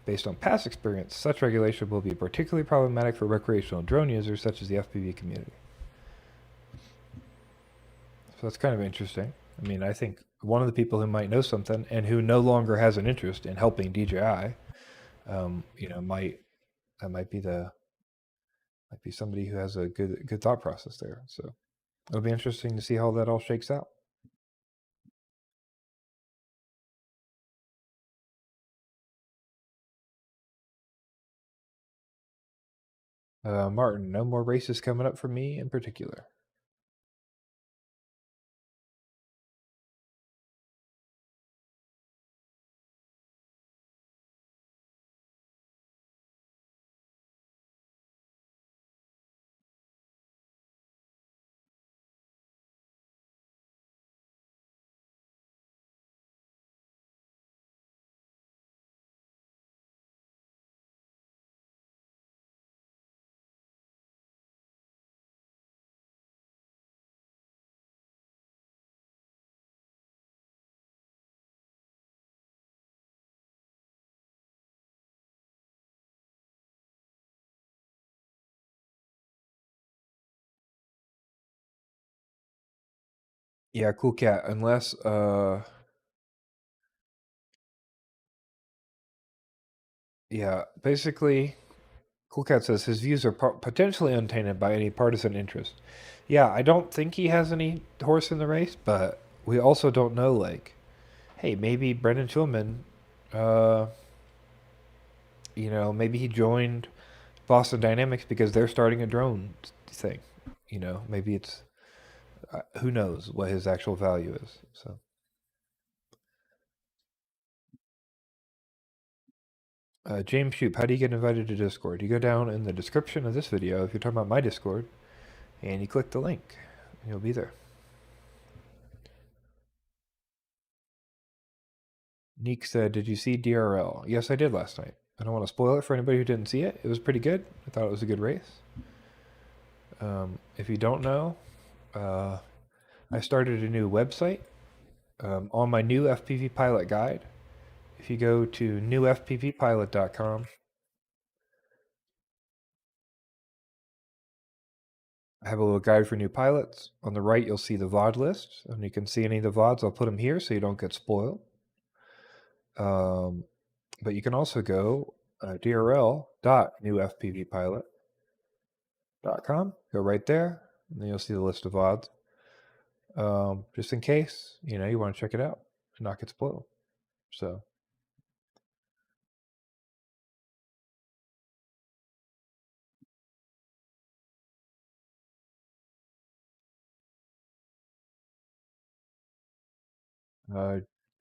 Based on past experience, such regulation will be particularly problematic for recreational drone users such as the FPV community. So that's kind of interesting. I mean, I think one of the people who might know something and who no longer has an interest in helping DJI, might be somebody who has a good thought process there. So it'll be interesting to see how that all shakes out. Martin, no more races coming up for me in particular. Yeah, cool cat. Unless yeah, basically, Cool Cat says his views are potentially untainted by any partisan interest. Yeah, I don't think he has any horse in the race, but we also don't know, like, hey, maybe Brendan Schulman, uh, maybe he joined Boston Dynamics because they're starting a drone thing. Maybe it's, who knows what his actual value is. So, James Shoop, how do you get invited to Discord? You go down in the description of this video if you're talking about my Discord, and you click the link. And you'll be there. Neek said, "Did you see DRL?" Yes, I did last night. I don't want to spoil it for anybody who didn't see it. It was pretty good. I thought it was a good race. If you don't know, uh, I started a new website on my new FPV pilot guide. If you go to newfpvpilot.com, I have a little guide for new pilots. On the right, you'll see the VOD list, and you can see any of the VODs. I'll put them here so you don't get spoiled. But you can also go drl.newfpvpilot.com. Go right there, and then you'll see the list of VODs. Just in case, you want to check it out and not get spoiled. So,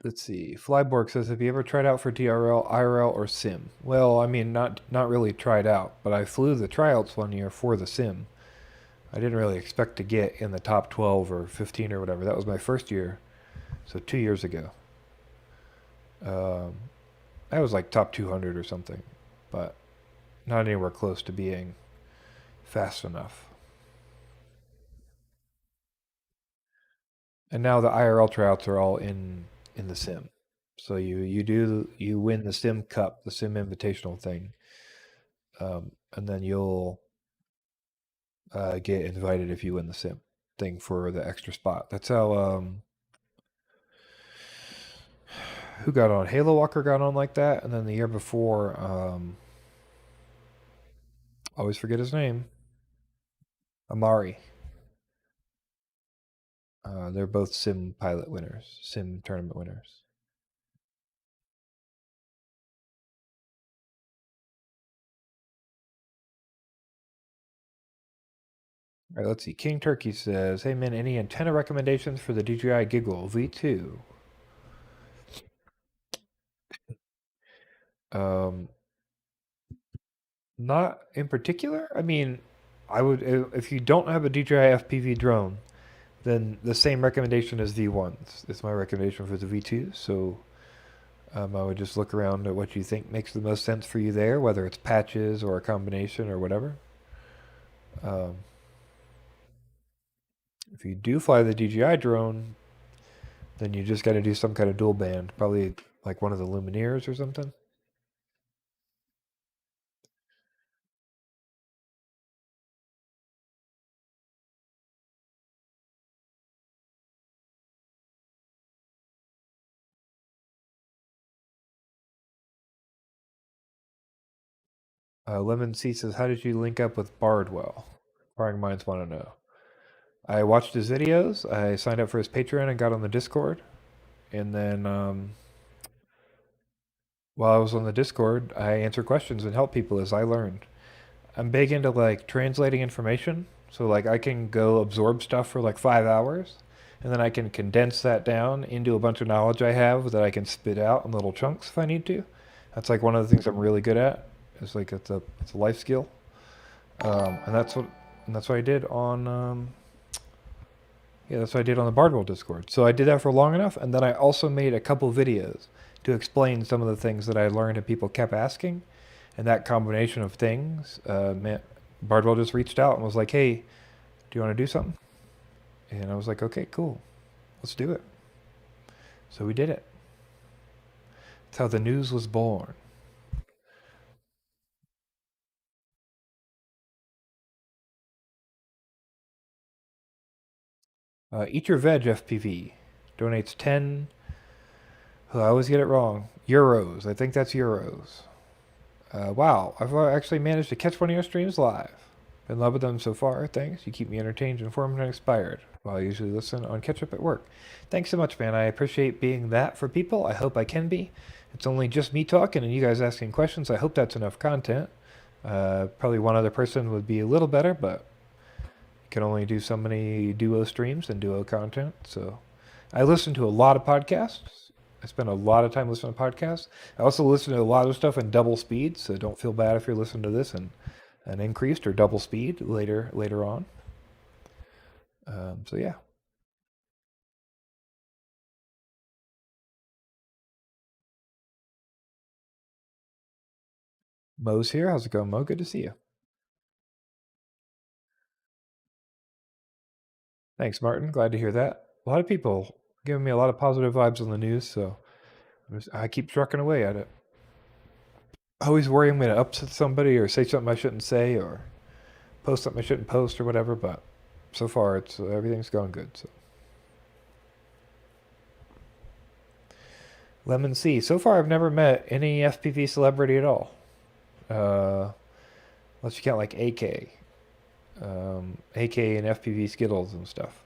let's see. Flyborg says, "Have you ever tried out for DRL, IRL, or sim?" Well, I mean, not really tried out, but I flew the tryouts one year for the sim. I didn't really expect to get in the top 12 or 15 or whatever. That was my first year, so 2 years ago. I was like top 200 or something, but not anywhere close to being fast enough. And now the IRL tryouts are all in the sim. So you win the sim cup, the sim invitational thing, and then you'll get invited if you win the sim thing for the extra spot. That's how who got on? Halo Walker got on like that, and then the year before, always forget his name, Amari. They're both sim pilot winners, sim tournament winners. All right, let's see. King Turkey says, "Hey man, any antenna recommendations for the DJI Giggle V2?" Um, Not in particular. I mean, I would if you don't have a DJI FPV drone, then the same recommendation as V1s is my recommendation for the V2. So I would just look around at what you think makes the most sense for you there, whether it's patches or a combination or whatever. Um, if you do fly the DJI drone, then you just got to do some kind of dual band, probably like one of the Lumineers or something. Lemon C says, "How did you link up with Bardwell?" Inquiring minds want to know. I watched his videos. I signed up for his Patreon and got on the Discord. And then while I was on the Discord, I answer questions and help people as I learned. I'm big into like translating information. So like I can go absorb stuff for like 5 hours, and then I can condense that down into a bunch of knowledge I have that I can spit out in little chunks if I need to. That's like one of the things I'm really good at. It's like it's a life skill, and that's what I did on yeah, that's what I did on the Bardwell Discord. So I did that for long enough, and then I also made a couple videos to explain some of the things that I learned and people kept asking. And that combination of things, Bardwell just reached out and was like, "Hey, do you want to do something?" And I was like, "Okay, cool, let's do it." So we did it. That's how the news was born. Eat Your Veg FPV donates 10. Oh, I always get it wrong. Euros. I think that's euros. Wow, I've actually managed to catch one of your streams live. Been loving them so far. Thanks. You keep me entertained, informed, and inspired. While I usually listen on catch up at work. Thanks so much, man. I appreciate being that for people. I hope I can be. It's only just me talking and you guys asking questions. I hope that's enough content. Probably one other person would be a little better, but you can only do so many duo streams and duo content. So I listen to a lot of podcasts. I spend a lot of time listening to podcasts. I also listen to a lot of stuff in double speed, so don't feel bad if you're listening to this in an increased or double speed later on. So yeah. Mo's here. How's it going, Mo? Good to see you. Thanks, Martin. Glad to hear that. A lot of people giving me a lot of positive vibes on the news, so I keep trucking away at it. I always worry I'm going to upset somebody or say something I shouldn't say or post something I shouldn't post or whatever, but so far it's everything's going good. So Lemon C. So far I've never met any FPV celebrity at all. Unless you count like AK. AK and FPV Skittles and stuff.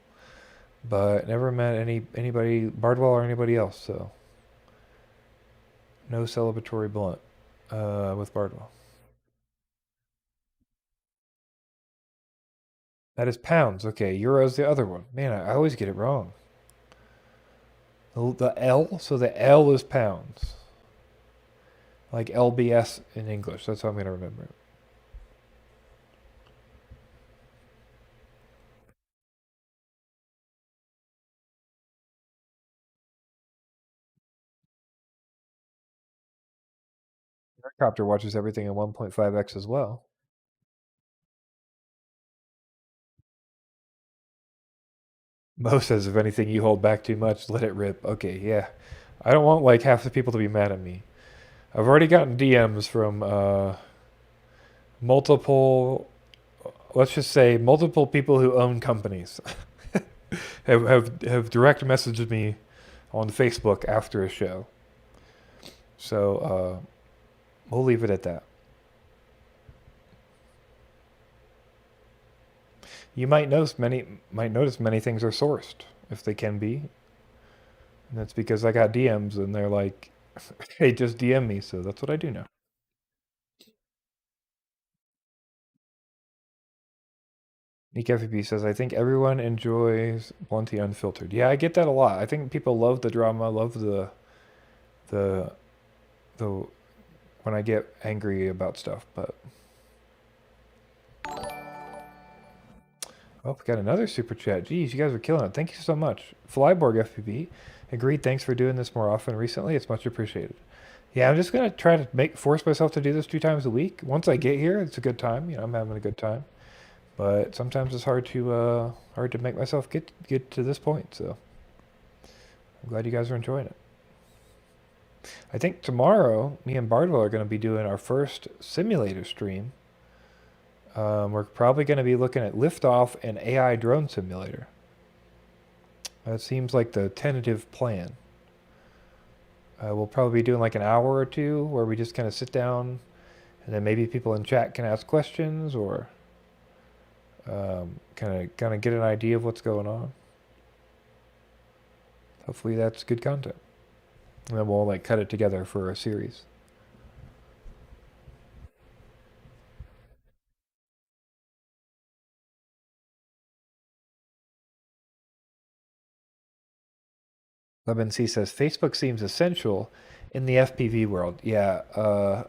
But never met anybody, Bardwell or anybody else, so no celebratory blunt with Bardwell. That is pounds. Okay, euro's the other one. Man, I always get it wrong. The L, so the L is pounds. Like LBS in English. That's how I'm going to remember it. Helicopter watches everything in 1.5x as well. Mo says, if anything you hold back too much, let it rip. Okay, yeah. I don't want like half the people to be mad at me. I've already gotten DMs from multiple, let's just say multiple people who own companies have direct messaged me on Facebook after a show. So we'll leave it at that. You might notice many things are sourced if they can be. And that's because I got DMs and they're like, hey, just DM me. So that's what I do now. Nick FEP says, I think everyone enjoys Blunty Unfiltered. Yeah, I get that a lot. I think people love the drama, love the the when I get angry about stuff, but oh, we got another super chat. Geez, you guys are killing it. Thank you so much. Flyborg FPV agreed. Thanks for doing this more often recently. It's much appreciated. Yeah, I'm just gonna try to force myself to do this 2 times a week. Once I get here, it's a good time. I'm having a good time. But sometimes it's hard to make myself get to this point. So I'm glad you guys are enjoying it. I think tomorrow, me and Bardwell are going to be doing our first simulator stream. We're probably going to be looking at liftoff and AI drone simulator. That seems like the tentative plan. We'll probably be doing like an hour or two where we just kind of sit down and then maybe people in chat can ask questions or kind of get an idea of what's going on. Hopefully that's good content. And then we'll like cut it together for a series. Leben C says Facebook seems essential in the FPV world. Yeah,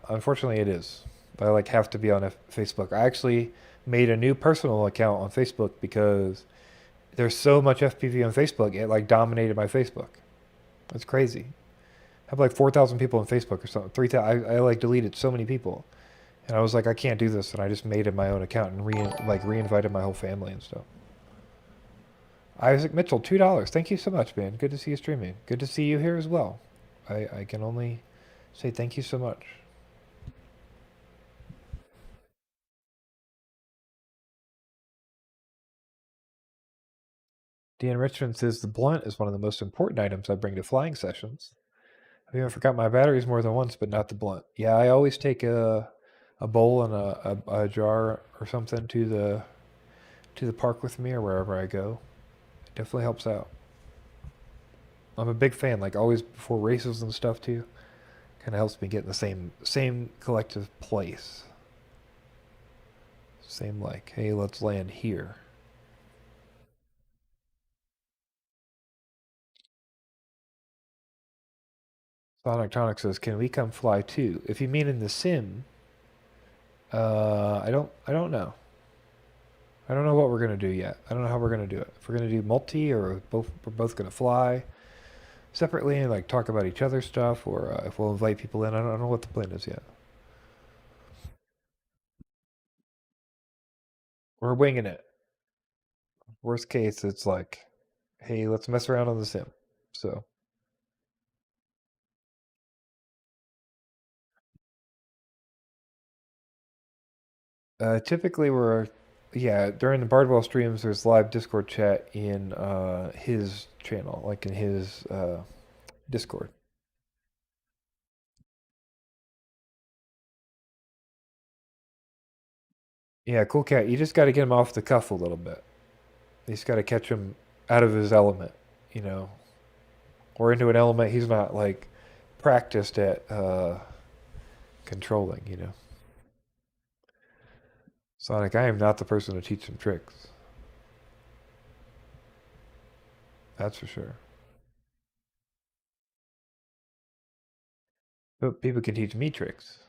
unfortunately it is. I like have to be on Facebook. I actually made a new personal account on Facebook because there's so much FPV on Facebook. It like dominated my Facebook. It's crazy. I have like 4,000 people on Facebook or something. 3,000. I like deleted so many people, and I was like, I can't do this, and I just made it my own account and re-invited my whole family and stuff. Isaac Mitchell, $2. Thank you so much, man. Good to see you streaming. Good to see you here as well. I can only say thank you so much. Dan Richmond says the blunt is one of the most important items I bring to flying sessions. I've even forgot my batteries more than once, but not the blunt. Yeah, I always take a bowl and a jar or something to the park with me or wherever I go. It definitely helps out. I'm a big fan, like always before races and stuff too. Kind of helps me get in the same collective place. Same like, hey, let's land here. Sonic Tonic says, "Can we come fly too?" If you mean in the sim, I don't know. I don't know what we're gonna do yet. I don't know how we're gonna do it. If we're gonna do multi or we're both gonna fly separately and like talk about each other's stuff, or if we'll invite people in. I don't know what the plan is yet. We're winging it. Worst case, it's like, hey, let's mess around on the sim. So, typically yeah, during the Bardwell streams, there's live Discord chat in his channel, like in his Discord. Yeah, cool cat. You just got to get him off the cuff a little bit. You just got to catch him out of his element, you know, or into an element he's not like practiced at controlling, you know. Sonic, I am not the person to teach him tricks. That's for sure. But people can teach me tricks.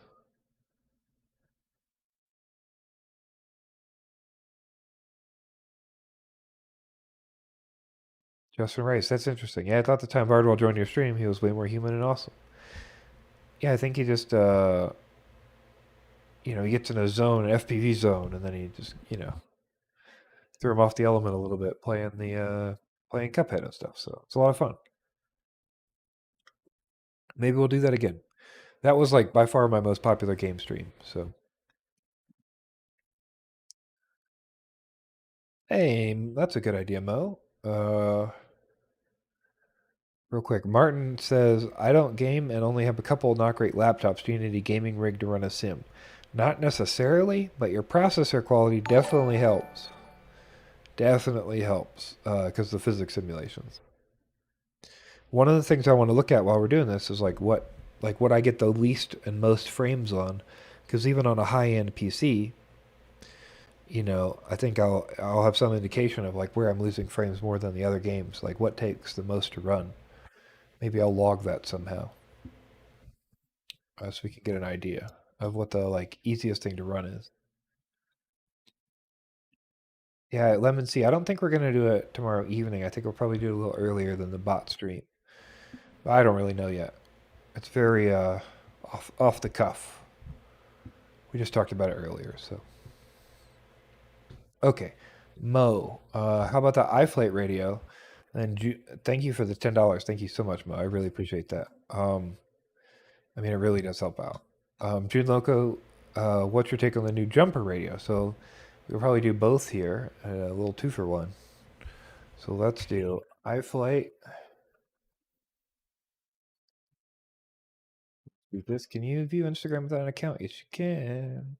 Justin Rice, that's interesting. Yeah, I thought the time Bardwell joined your stream, he was way more human and awesome. Yeah, I think he just, he gets in a zone, an FPV zone, and then he just, threw him off the element a little bit, playing Cuphead and stuff. So it's a lot of fun. Maybe we'll do that again. That was like by far my most popular game stream. So, hey, that's a good idea, Mo. Real quick, Martin says, I don't game and only have a couple not great laptops. Do you need a gaming rig to run a sim? Not necessarily, but your processor quality definitely helps. Definitely helps because the physics simulations. One of the things I want to look at while we're doing this is what I get the least and most frames on, because even on a high-end PC, I think I'll have some indication of like where I'm losing frames more than the other games, like what takes the most to run. Maybe I'll log that somehow, so we can get an idea of what the like easiest thing to run is. Yeah, Lemon Sea. I don't think we're gonna do it tomorrow evening. I think we'll probably do it a little earlier than the bot stream. But I don't really know yet. It's very off the cuff. We just talked about it earlier, so. Okay, Mo. How about the iFlight radio? And thank you for the $10. Thank you so much, Mo. I really appreciate that. I mean, it really does help out. June Loco, what's your take on the new jumper radio? So we'll probably do both here, a little 2-for-1. So let's do iFlight. Do this. Can you view Instagram without an account? Yes, you can.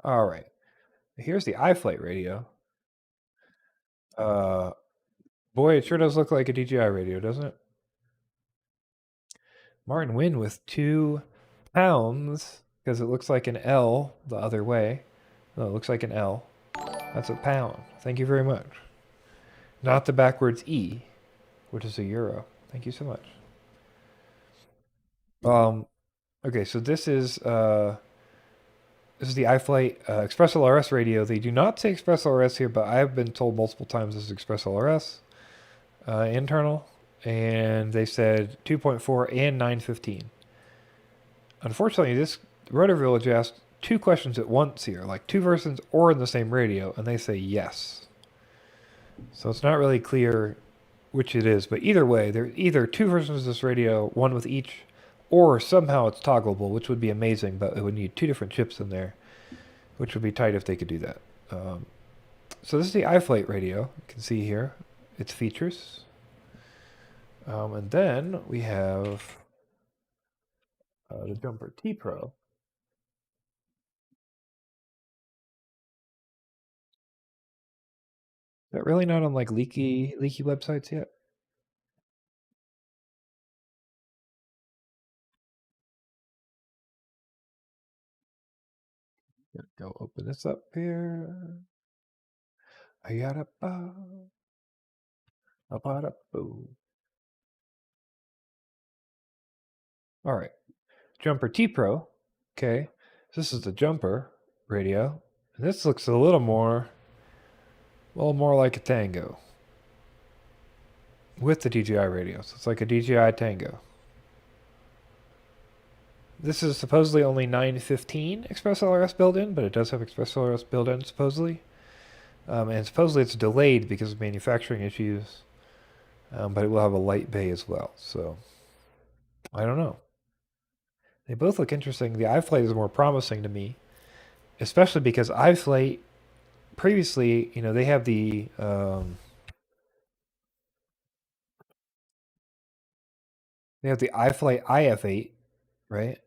All right. Here's the iFlight radio. Boy, it sure does look like a DJI radio, doesn't it? Martin Wynn with 2 pounds, because it looks like an L the other way. No, it looks like an L. That's a pound. Thank you very much. Not the backwards E, which is a euro. Thank you so much. Okay, so this is the iFlight Express LRS radio. They do not say Express LRS here, but I have been told multiple times this is Express LRS internal, and they said 2.4 and 915. Unfortunately, this Rotor Village asked 2 questions at once here, like 2 versions or in the same radio, and they say yes. So it's not really clear which it is, but either way, there are either 2 versions of this radio, one with each, or somehow it's toggleable, which would be amazing, but it would need 2 different chips in there, which would be tight if they could do that. So this is the iFlight radio. You can see here its features. And then we have the Jumper T Pro. Is that really not on like leaky websites yet? Go open this up here. I got a boo. All right, Jumper T Pro. Okay, this is the Jumper radio. And this looks a little more like a Tango with the DJI radio. So it's like a DJI Tango. This is supposedly only 915 Express LRS built in, but it does have Express LRS built in supposedly. And supposedly it's delayed because of manufacturing issues, but it will have a light bay as well. So I don't know. They both look interesting. The iFlight is more promising to me, especially because iFlight previously, they have the iFlight IF8, right?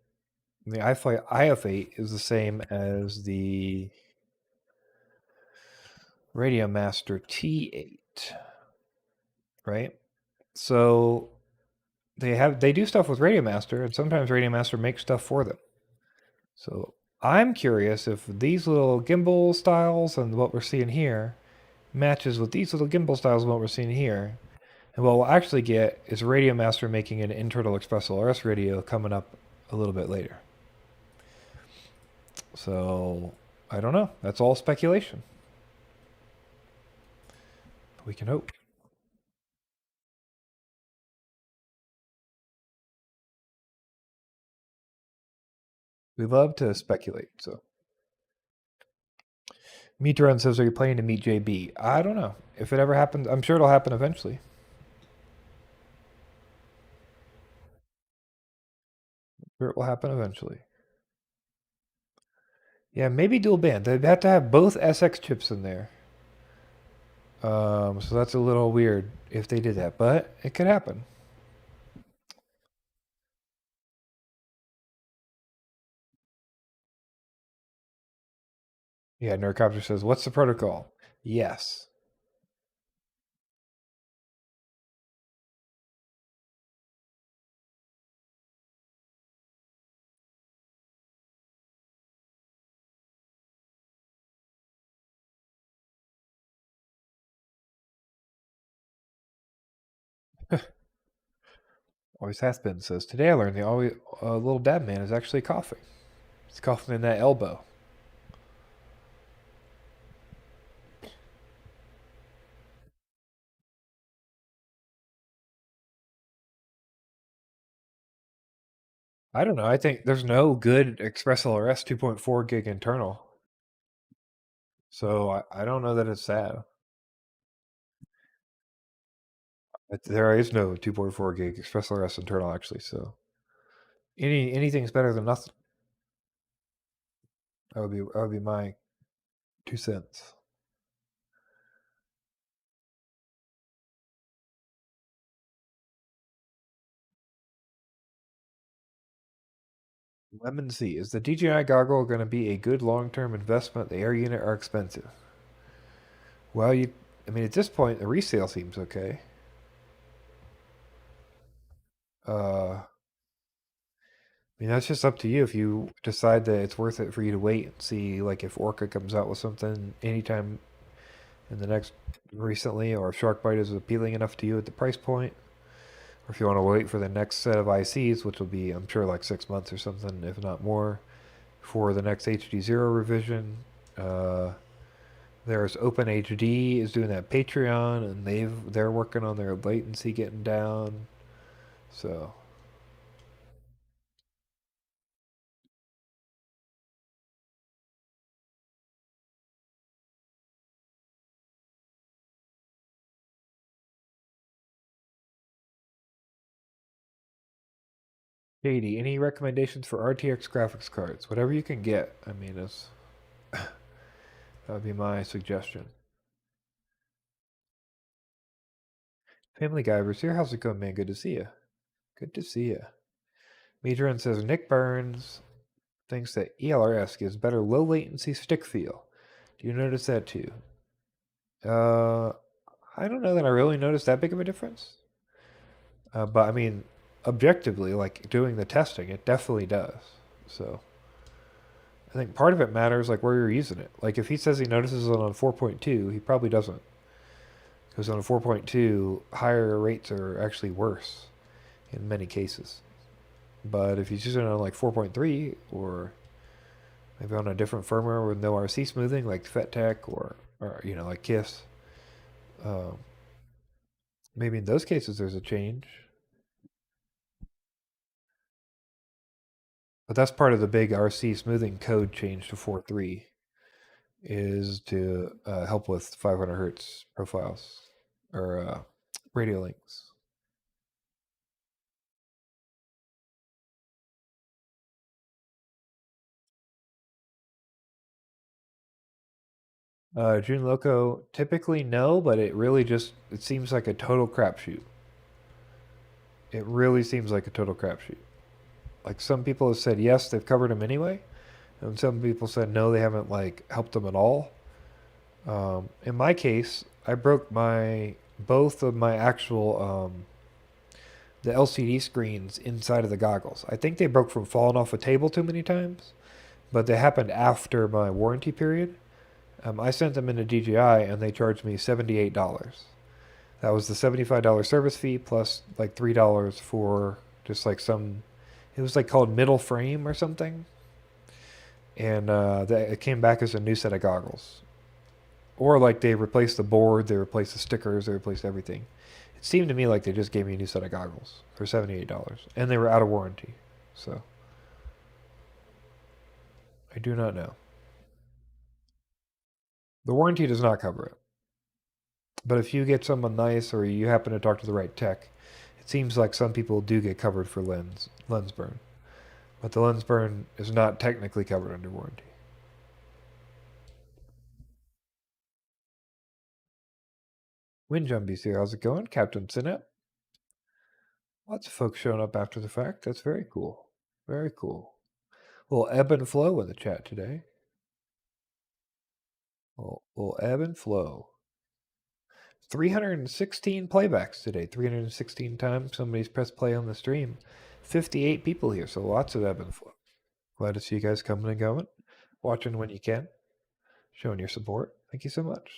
And the iFlight IF8 is the same as the Radio Master T8, right? So they do stuff with Radio Master, and sometimes Radio Master makes stuff for them. So I'm curious if these little gimbal styles and what we're seeing here matches with these little gimbal styles and what we're seeing here. And what we'll actually get is Radio Master making an internal Express LRS radio coming up a little bit later. So I don't know. That's all speculation. We can hope. We love to speculate. So Meteorun says, "Are you planning to meet JB?" I don't know. If it ever happens, I'm sure it'll happen eventually. Sure, it will happen eventually. Yeah, maybe dual band. They'd have to have both SX chips in there. So that's a little weird if they did that, but it could happen. Yeah, Nerdcopter says, "What's the protocol?" Yes. Always has been. Says, "Today I learned the always little dab man is actually coughing. He's coughing in that elbow." I don't know. I think there's no good Express LRS 2.4 gig internal. So I don't know that it's sad. There is no 2.4 gig Express LRS internal actually. So anything's better than nothing. That would be my 2 cents. Lemon C. Is the DJI goggle going to be a good long-term investment? The air unit are expensive. Well, I mean, at this point, the resale seems okay. I mean, that's just up to you if you decide that it's worth it for you to wait and see, like, if Orca comes out with something anytime in the next recently, or if Sharkbite is appealing enough to you at the price point, or if you want to wait for the next set of ICs, which will be, I'm sure, like 6 months or something, if not more, for the next HD0 revision. There's OpenHD is doing that Patreon, and they're working on their latency getting down. So Katie, any recommendations for RTX graphics cards? Whatever you can get. I mean, that would be my suggestion. Family Guy was here. How's it going, man? Good to see you. Good to see you. Meteorun says Nick Burns thinks that ELRS gives better low latency stick feel. Do you notice that too? Uh, I don't know that I really noticed that big of a difference. But I mean, objectively, like doing the testing, it definitely does. So I think part of it matters, like where you're using it. Like if he says he notices it on 4.2, he probably doesn't. Because on a 4.2, higher rates are actually worse in many cases. But if he's using it on like 4.3 or maybe on a different firmware with no RC smoothing like FetTech or like KISS, um, maybe in those cases there's a change. But that's part of the big RC smoothing code change to 4.3. is to help with 500 hertz profiles or radio links. June Loco, typically no, but it seems like a total crapshoot. It really seems like a total crapshoot. Like some people have said yes, they've covered them anyway, and some people said no, they haven't like helped them at all. In my case, I broke both of my actual the LCD screens inside of the goggles. I think they broke from falling off a table too many times, but they happened after my warranty period. I sent them into DJI and they charged me $78. That was the $75 service fee plus like $3 for just like some. It was like called middle frame or something, and it came back as a new set of goggles. Or like they replaced the board, they replaced the stickers, they replaced everything. It seemed to me like they just gave me a new set of goggles for $78, and they were out of warranty. So I do not know. The warranty does not cover it. But if you get someone nice or you happen to talk to the right tech, it seems like some people do get covered for lens burn. But the lens burn is not technically covered under warranty. Windjumby's here. How's it going? Captain Sinet. Lots of folks showing up after the fact. That's very cool. Very cool. A little ebb and flow in the chat today. A little ebb and flow. 316 playbacks today. 316 times somebody's pressed play on the stream. 58 people here, so lots of ebb and flow. Glad to see you guys coming and going. Watching when you can. Showing your support. Thank you so much.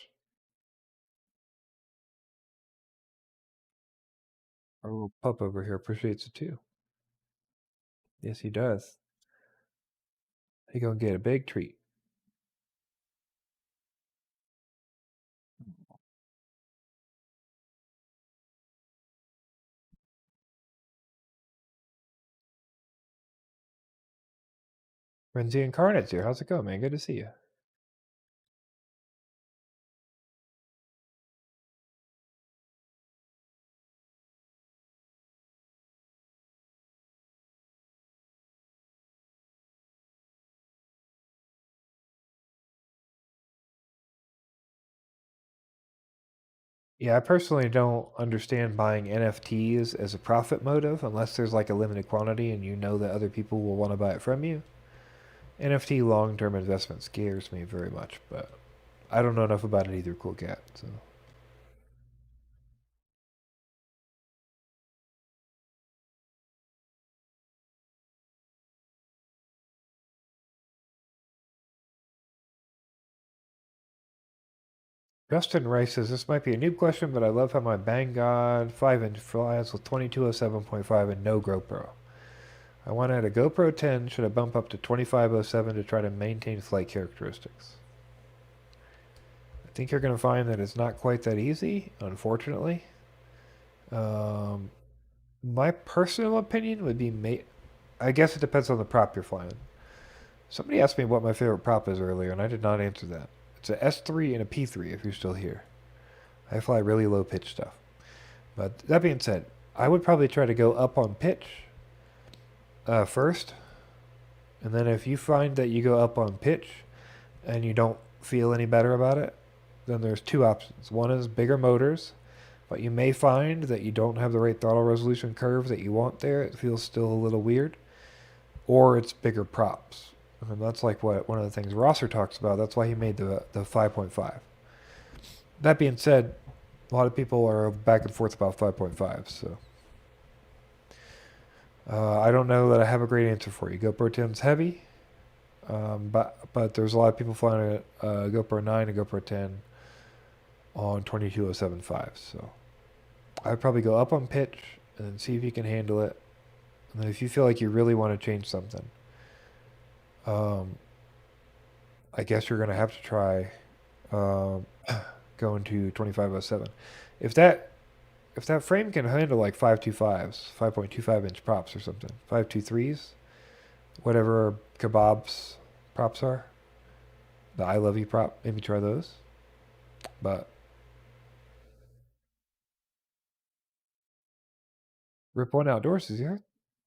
Our little pup over here appreciates it too. Yes, he does. He gonna get a big treat. Renzi Incarnate's here. How's it going, man? Good to see you. Yeah, I personally don't understand buying NFTs as a profit motive unless there's like a limited quantity and you know that other people will want to buy it from you. NFT long-term investment scares me very much, but I don't know enough about it either, Cool Cat. So Justin Rice says this might be a noob question, but I love how my Banggood 5-inch flies with 2207.5 and no GoPro. I want to add a GoPro 10. Should I bump up to 2507 to try to maintain flight characteristics? I think you're going to find that it's not quite that easy, unfortunately. My personal opinion would be, I guess it depends on the prop you're flying. Somebody asked me what my favorite prop is earlier, and I did not answer that. It's a S3 and a P3 if you're still here. I fly really low pitch stuff. But that being said, I would probably try to go up on pitch first. And then if you find that you go up on pitch and you don't feel any better about it, then there's two options. One is bigger motors, but you may find that you don't have the right throttle resolution curve that you want there. It feels still a little weird. Or it's bigger props. And that's like what one of the things Rosser talks about. That's why he made the 5.5. That being said, a lot of people are back and forth about 5.5. So I don't know that I have a great answer for you. GoPro 10's heavy, but there's a lot of people flying a GoPro 9 and GoPro 10 on 22075. So I'd probably go up on pitch and then see if you can handle it. And then if you feel like you really want to change something, I guess you're going to have to try going to 2507. If that frame can handle like 5.25s, 5.25 inch props or something, 5.23s, whatever Kebab's props are, The I love you prop. Maybe try those. But Rip One Outdoors is here.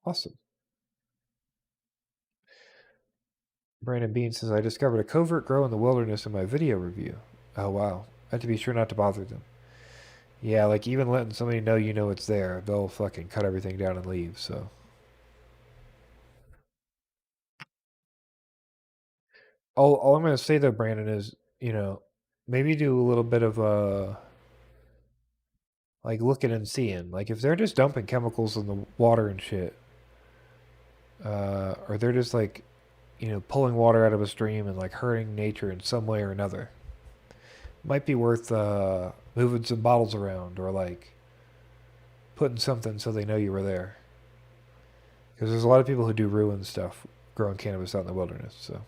Awesome. Brandon Bean says, I discovered a covert grow in the wilderness in my video review. Oh, wow. I have to be sure not to bother them. Yeah, like even letting somebody know you know it's there, they'll fucking cut everything down and leave, so. All I'm going to say though, Brandon, is, maybe do a little bit of, like looking and seeing. Like if they're just dumping chemicals in the water and shit, or they're just like, pulling water out of a stream and like hurting nature in some way or another, might be worth moving some bottles around or like putting something so they know you were there. Because there's a lot of people who do ruin stuff growing cannabis out in the wilderness. So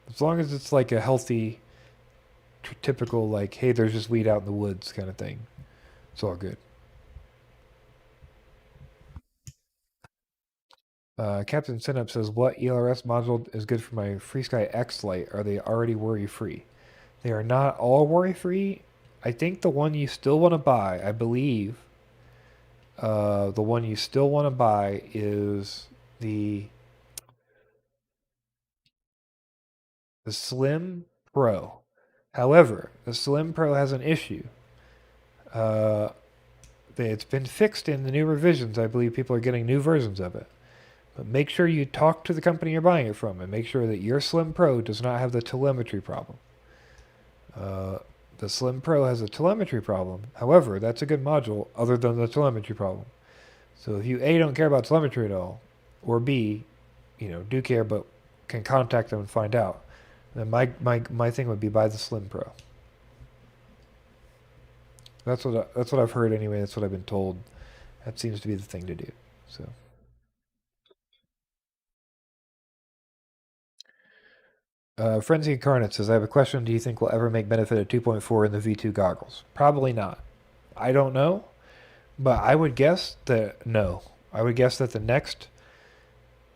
as long as it's like a healthy, typical like, hey, there's just weed out in the woods kind of thing, it's all good. Captain Sinup says, what ELRS module is good for my FreeSky X Lite? Are they already worry free? They are not all worry free. I think the one you still want to buy, I believe, the one you still want to buy is the Slim Pro. However, the Slim Pro has an issue. Uh, it's been fixed in the new revisions. I believe people are getting new versions of it. But make sure you talk to the company you're buying it from and make sure that your Slim Pro does not have the telemetry problem. Uh, the Slim Pro has a telemetry problem. However, that's a good module other than the telemetry problem. So if you A, don't care about telemetry at all, or B, do care but can contact them and find out, then my thing would be buy the Slim Pro. That's what I've heard anyway. That's what I've been told. That seems to be the thing to do. So, Frenzy Incarnate says, I have a question. Do you think we'll ever make benefit of 2.4 in the V2 goggles? Probably not. I don't know, but I would guess that no. I would guess that the next,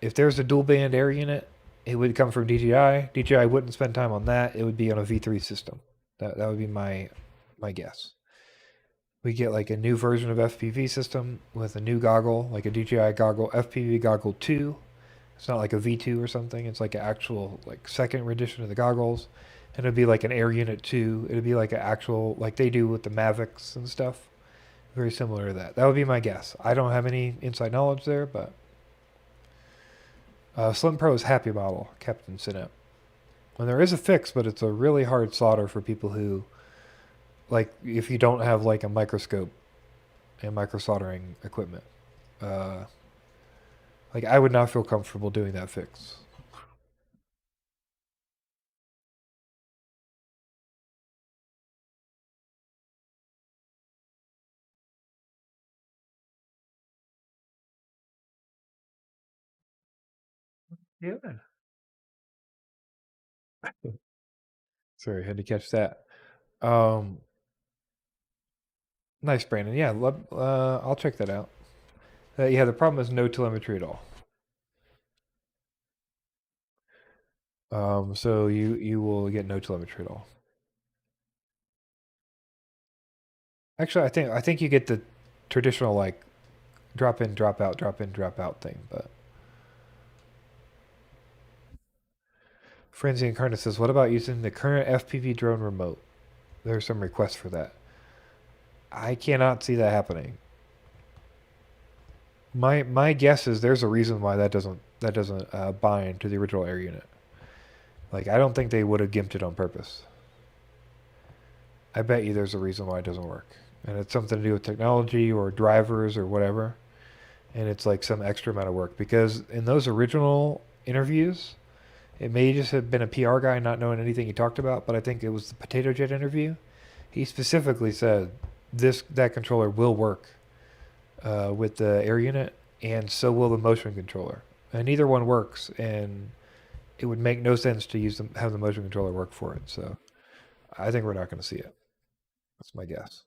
if there's a dual band air unit, it would come from DJI. DJI wouldn't spend time on that. It would be on a V3 system. That would be my guess. We get like a new version of FPV system with a new goggle, like a DJI goggle, FPV goggle 2. It's not like a V2 or something. It's like an actual like second rendition of the goggles. And it'd be like an Air Unit 2. It'd be like an actual, like they do with the Mavics and stuff. Very similar to that. That would be my guess. I don't have any inside knowledge there, but Slim Pro's happy model, Captain Sinep. And there is a fix, but it's a really hard solder for people who, like, if you don't have like a microscope and micro soldering equipment. Uh, like, I would not feel comfortable doing that fix. Yeah. Sorry, I had to catch that. Um, nice, Brandon. Yeah, I'll check that out. Yeah, the problem is no telemetry at all. So you will get no telemetry at all. Actually, I think you get the traditional like drop in, drop out thing. But Frenzy Incarnate says, "What about using the current FPV drone remote?" There's some requests for that. I cannot see that happening. My guess is there's a reason why that doesn't bind to the original air unit. Like I don't think they would have gimped it on purpose. I bet you there's a reason why it doesn't work, and it's something to do with technology or drivers or whatever. And it's like some extra amount of work because in those original interviews, it may just have been a PR guy not knowing anything he talked about, but I think it was the Potato Jet interview. He specifically said that controller will work with the air unit, and so will the motion controller. And neither one works, and it would make no sense to have the motion controller work for it. So I think we're not going to see it. That's my guess.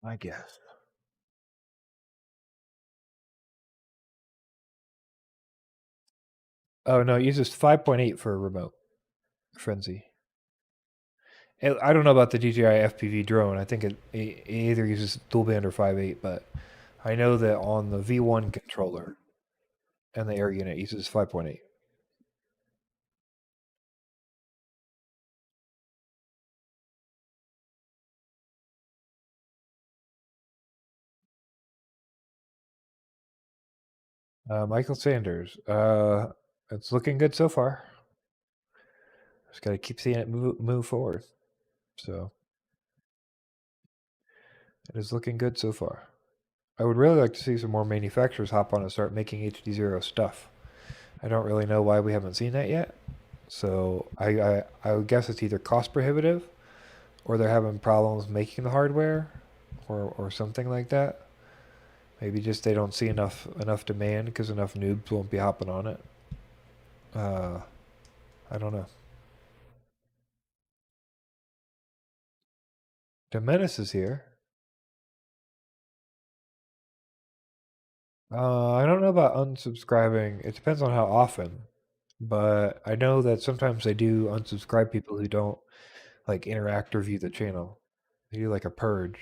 I guess. Oh no, it uses 5.8 for a remote frenzy. I don't know about the DJI FPV drone. I think it either uses dual band or 5.8, but I know that on the V1 controller and the air unit it uses 5.8. Michael Sanders. It's looking good so far. Just got to keep seeing it move forward. So it is looking good so far. I would really like to see some more manufacturers hop on and start making HD0 stuff. I don't really know why we haven't seen that yet. So I would guess it's either cost prohibitive or they're having problems making the hardware or something like that. Maybe just they don't see enough demand because enough noobs won't be hopping on it. Uh, I don't know. The Menace is here. I don't know about unsubscribing. It depends on how often, but I know that sometimes they do unsubscribe people who don't like interact or view the channel. They do like a purge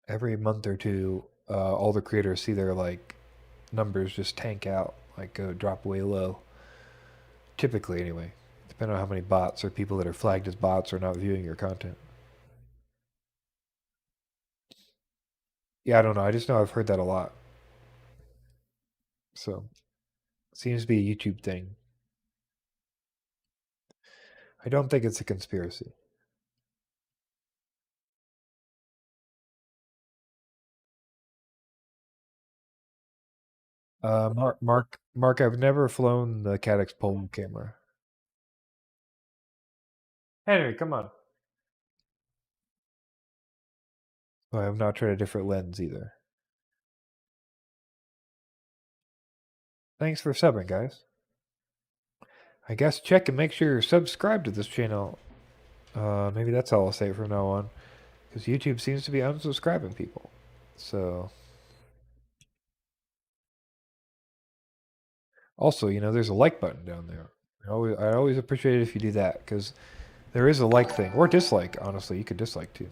every month or two. All the creators see their like numbers just tank out, like go drop way low. Typically, anyway, depending on how many bots or people that are flagged as bots are not viewing your content. Yeah, I don't know. I just know I've heard that a lot. So, seems to be a YouTube thing. I don't think it's a conspiracy. Mark, I've never flown the Caddx Pole camera. Henry, come on. I have not tried a different lens either. Thanks for subbing, guys. I guess check and make sure you're subscribed to this channel. Maybe that's all I'll say from now on, because YouTube seems to be unsubscribing people. So, also, there's a like button down there. I always appreciate it if you do that, because there is a like thing or dislike. Honestly, you could dislike too.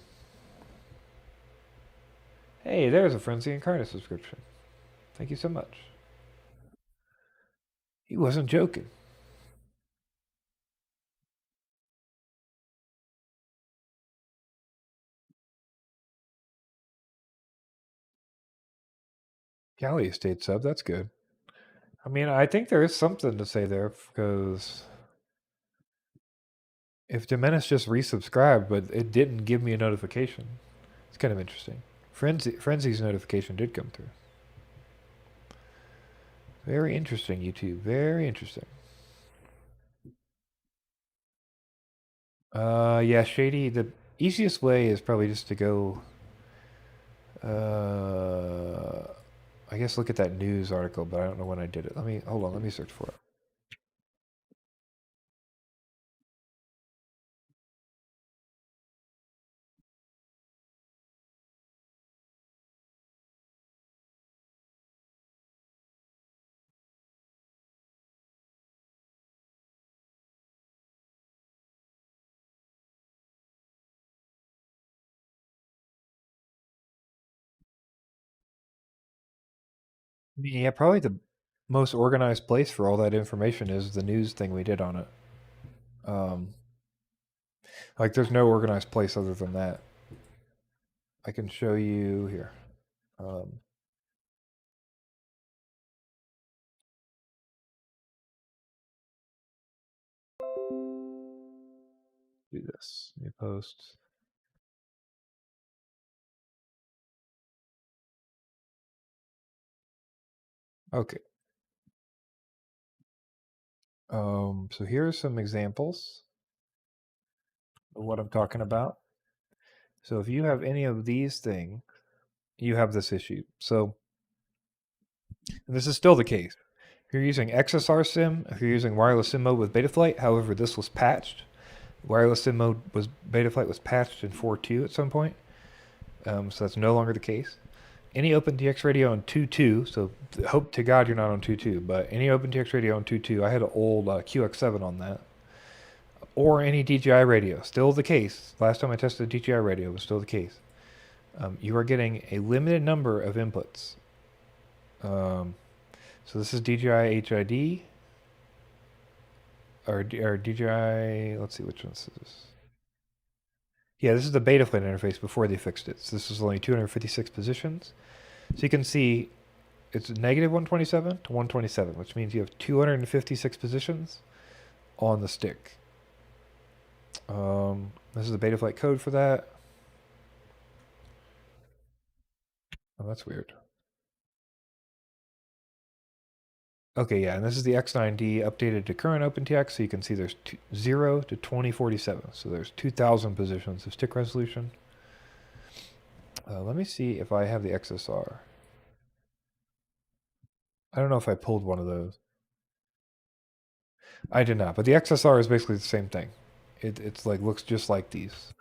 Hey, there's a Frenzy Incarnate subscription. Thank you so much. He wasn't joking. Galley Estate sub, that's good. I mean, I think there is something to say there, because if Demenis just resubscribed, but it didn't give me a notification, it's kind of interesting. Frenzy's notification did come through. Very interesting, YouTube. Very interesting. Yeah, Shady. The easiest way is probably just to go. I guess look at that news article, but I don't know when I did it. Hold on. Let me search for it. Yeah, probably the most organized place for all that information is the news thing we did on it. Um, like there's no organized place other than that. I can show you here. Um, do this. New post. Okay. So here are some examples of what I'm talking about. So if you have any of these things, you have this issue. So this is still the case. If you're using XSR SIM, if you're using wireless SIM mode with Betaflight, however, this was patched. Wireless sim mode was Betaflight was patched in 4.2 at some point, so that's no longer the case. Any OpenTX radio on 2.2, so hope to God you're not on 2.2, but any OpenTX radio on 2.2, I had an old QX7 on that, or any DJI radio, still the case. Last time I tested a DJI radio was still the case. You are getting a limited number of inputs. So this is DJI HID, or DJI, let's see which one this is. Yeah, this is the Betaflight interface before they fixed it. So this is only 256 positions. So you can see it's negative 127 to 127, which means you have 256 positions on the stick. This is the Betaflight code for that. Oh, that's weird. Okay, yeah, and this is the X9D updated to current OpenTX, so you can see there's 0 to 2047. So there's 2,000 positions of stick resolution. Let me see if I have the XSR. I don't know if I pulled one of those. I did not, but the XSR is basically the same thing. It's like looks just like these,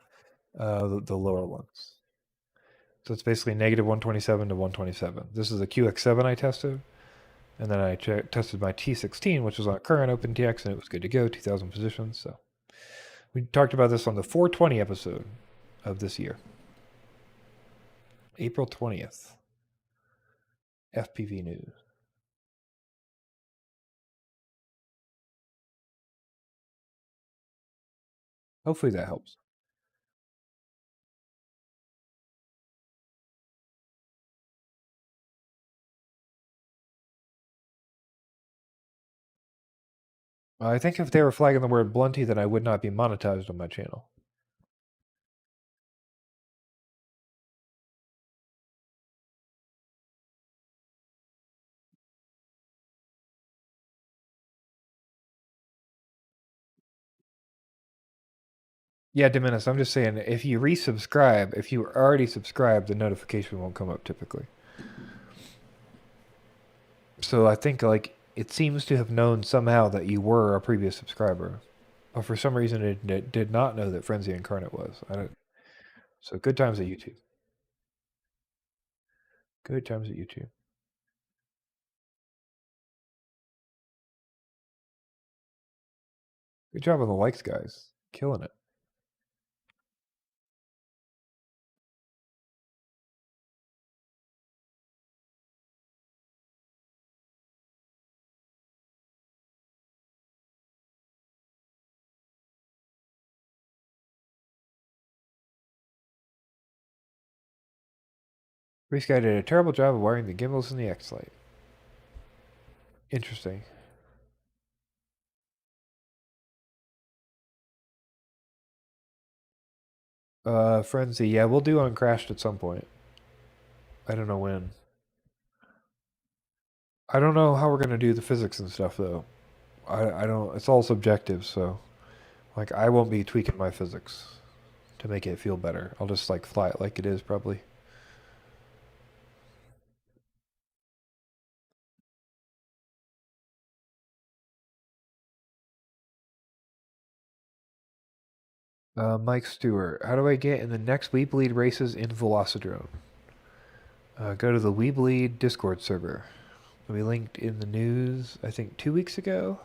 the lower ones. So it's basically negative 127 to 127. This is a QX7 I tested, and then I tested my T16, which was on current OpenTX, and it was good to go, 2,000 positions. So we talked about this on the 420 episode of this year, April 20th, FPV News. Hopefully that helps. I think if they were flagging the word blunty, then I would not be monetized on my channel. Yeah, Diminis, I'm just saying, if you resubscribe, if you already subscribed, the notification won't come up typically. So I think, like, it seems to have known somehow that you were a previous subscriber. But for some reason, it did not know that Frenzy Incarnate was. So good times at YouTube. Good times at YouTube. Good job on the likes, guys. Killing it. Reese Guy did a terrible job of wiring the gimbals in the X-Lite. Interesting. Frenzy, yeah, we'll do Uncrashed at some point. I don't know when. I don't know how we're gonna do the physics and stuff though. I don't. It's all subjective, so like I won't be tweaking my physics to make it feel better. I'll just like fly it like it is probably. Mike Stewart, how do I get in the next We Bleed races in Velocidrone? Go to the We Bleed Discord server. We linked in the news, I think 2 weeks ago.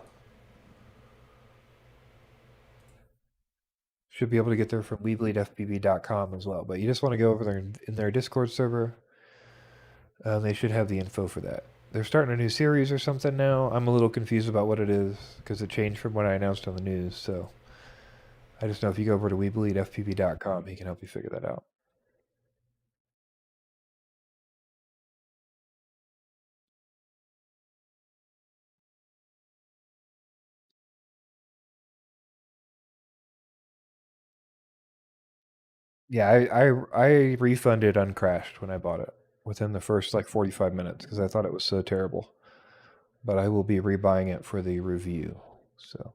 Should be able to get there from WeBleedFPV.com as well. But you just want to go over there in their Discord server. They should have the info for that. They're starting a new series or something now. I'm a little confused about what it is because it changed from what I announced on the news. So I just know if you go over to WeBleedFPV.com, he can help you figure that out. Yeah, I refunded Uncrashed when I bought it within the first like 45 minutes because I thought it was so terrible. But I will be rebuying it for the review. So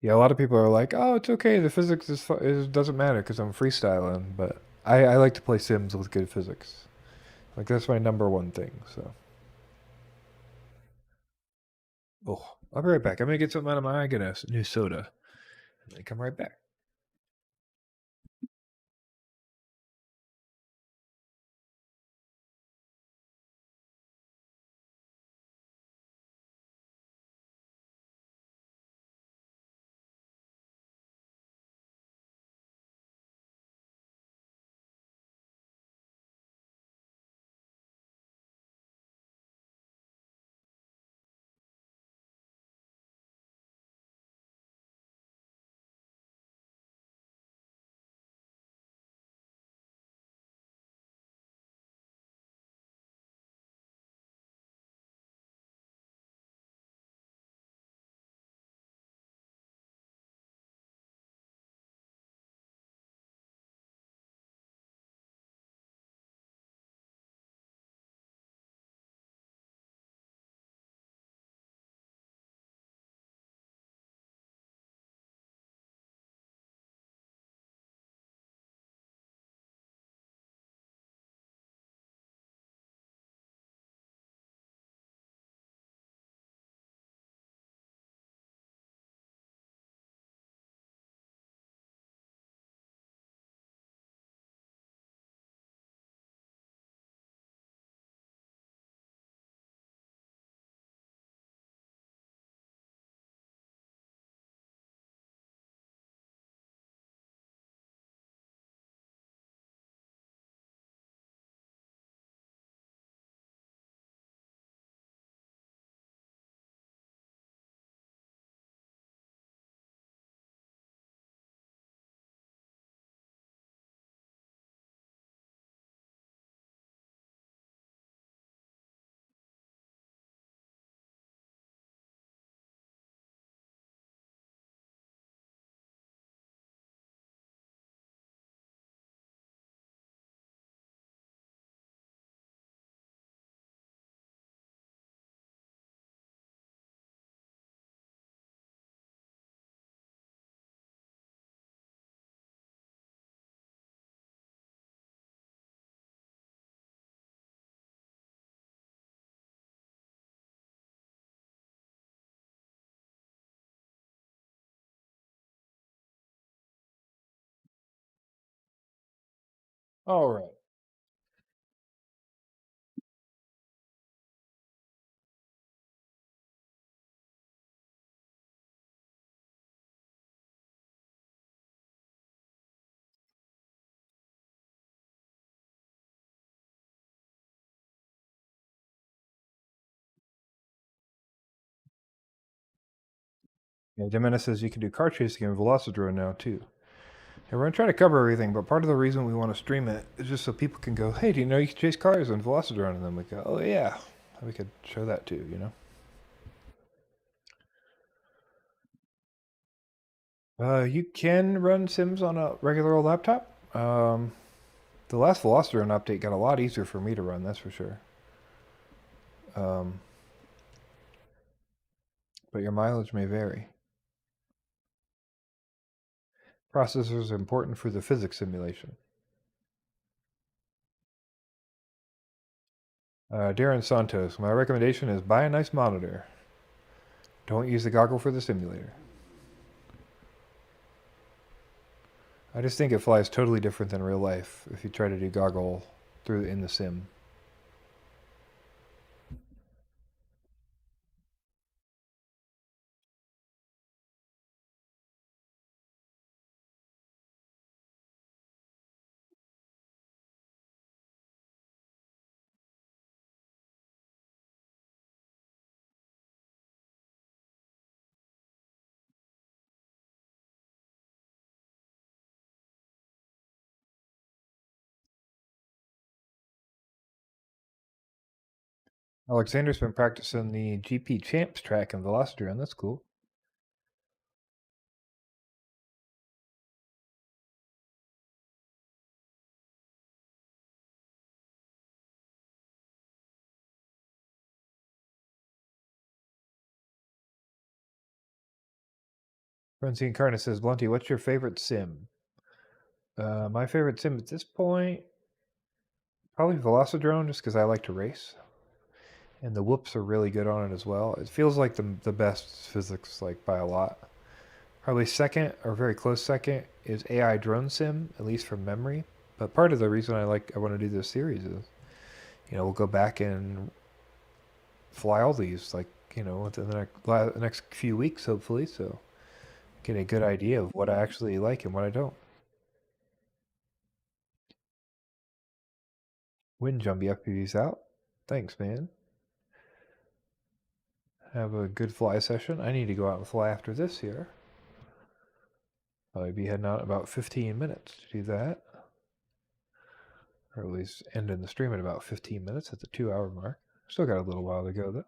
Yeah, a lot of people are like, "Oh, it's okay. The physics doesn't matter because I'm freestyling." But I like to play Sims with good physics. Like that's my number one thing. So, oh, I'll be right back. I'm gonna get something out of my get a new soda, and then come right back. All right. Yeah, Jimena says you can do car chasing in Velocidrone now too. And we're gonna try to cover everything, but part of the reason we want to stream it is just so people can go, "Hey, do you know you can chase cars in Velocidrone?" And then we go, "Oh yeah," and we could show that too. You can run Sims on a regular old laptop. The last Velocidrone update got a lot easier for me to run, that's for sure. Um, but your mileage may vary. Processors are important for the physics simulation. Darren Santos, my recommendation is buy a nice monitor. Don't use the goggle for the simulator. I just think it flies totally different than real life if you try to do goggle through in the sim. Alexander's been practicing the GP Champs track in Velocidrone. That's cool. Frenzy Incarnate says, Blunty, what's your favorite sim? My favorite sim at this point, probably Velocidrone, just because I like to race. And the whoops are really good on it as well. It feels like the best physics, like by a lot. Probably second, or very close second, is AI Drone Sim, at least from memory. But part of the reason I want to do this series is, we'll go back and fly all these, like, within the next few weeks, hopefully, so get a good idea of what I actually like and what I don't. Wind Jumpy FPV's out. Thanks, man. Have a good fly session. I need to go out and fly after this here. Probably be heading out in about 15 minutes to do that. Or at least ending the stream in about 15 minutes at the 2-hour mark. Still got a little while to go, though.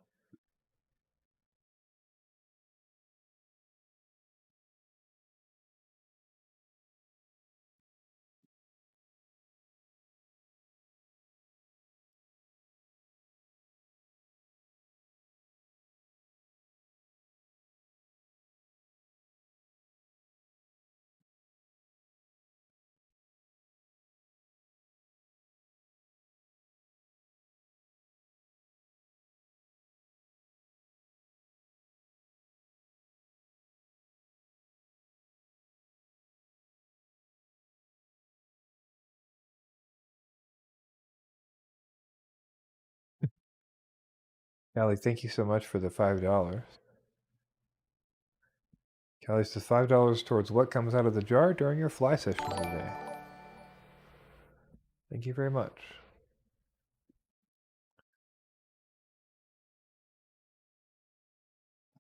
Callie, thank you so much for the $5. Callie says $5 towards what comes out of the jar during your fly session today. Thank you very much.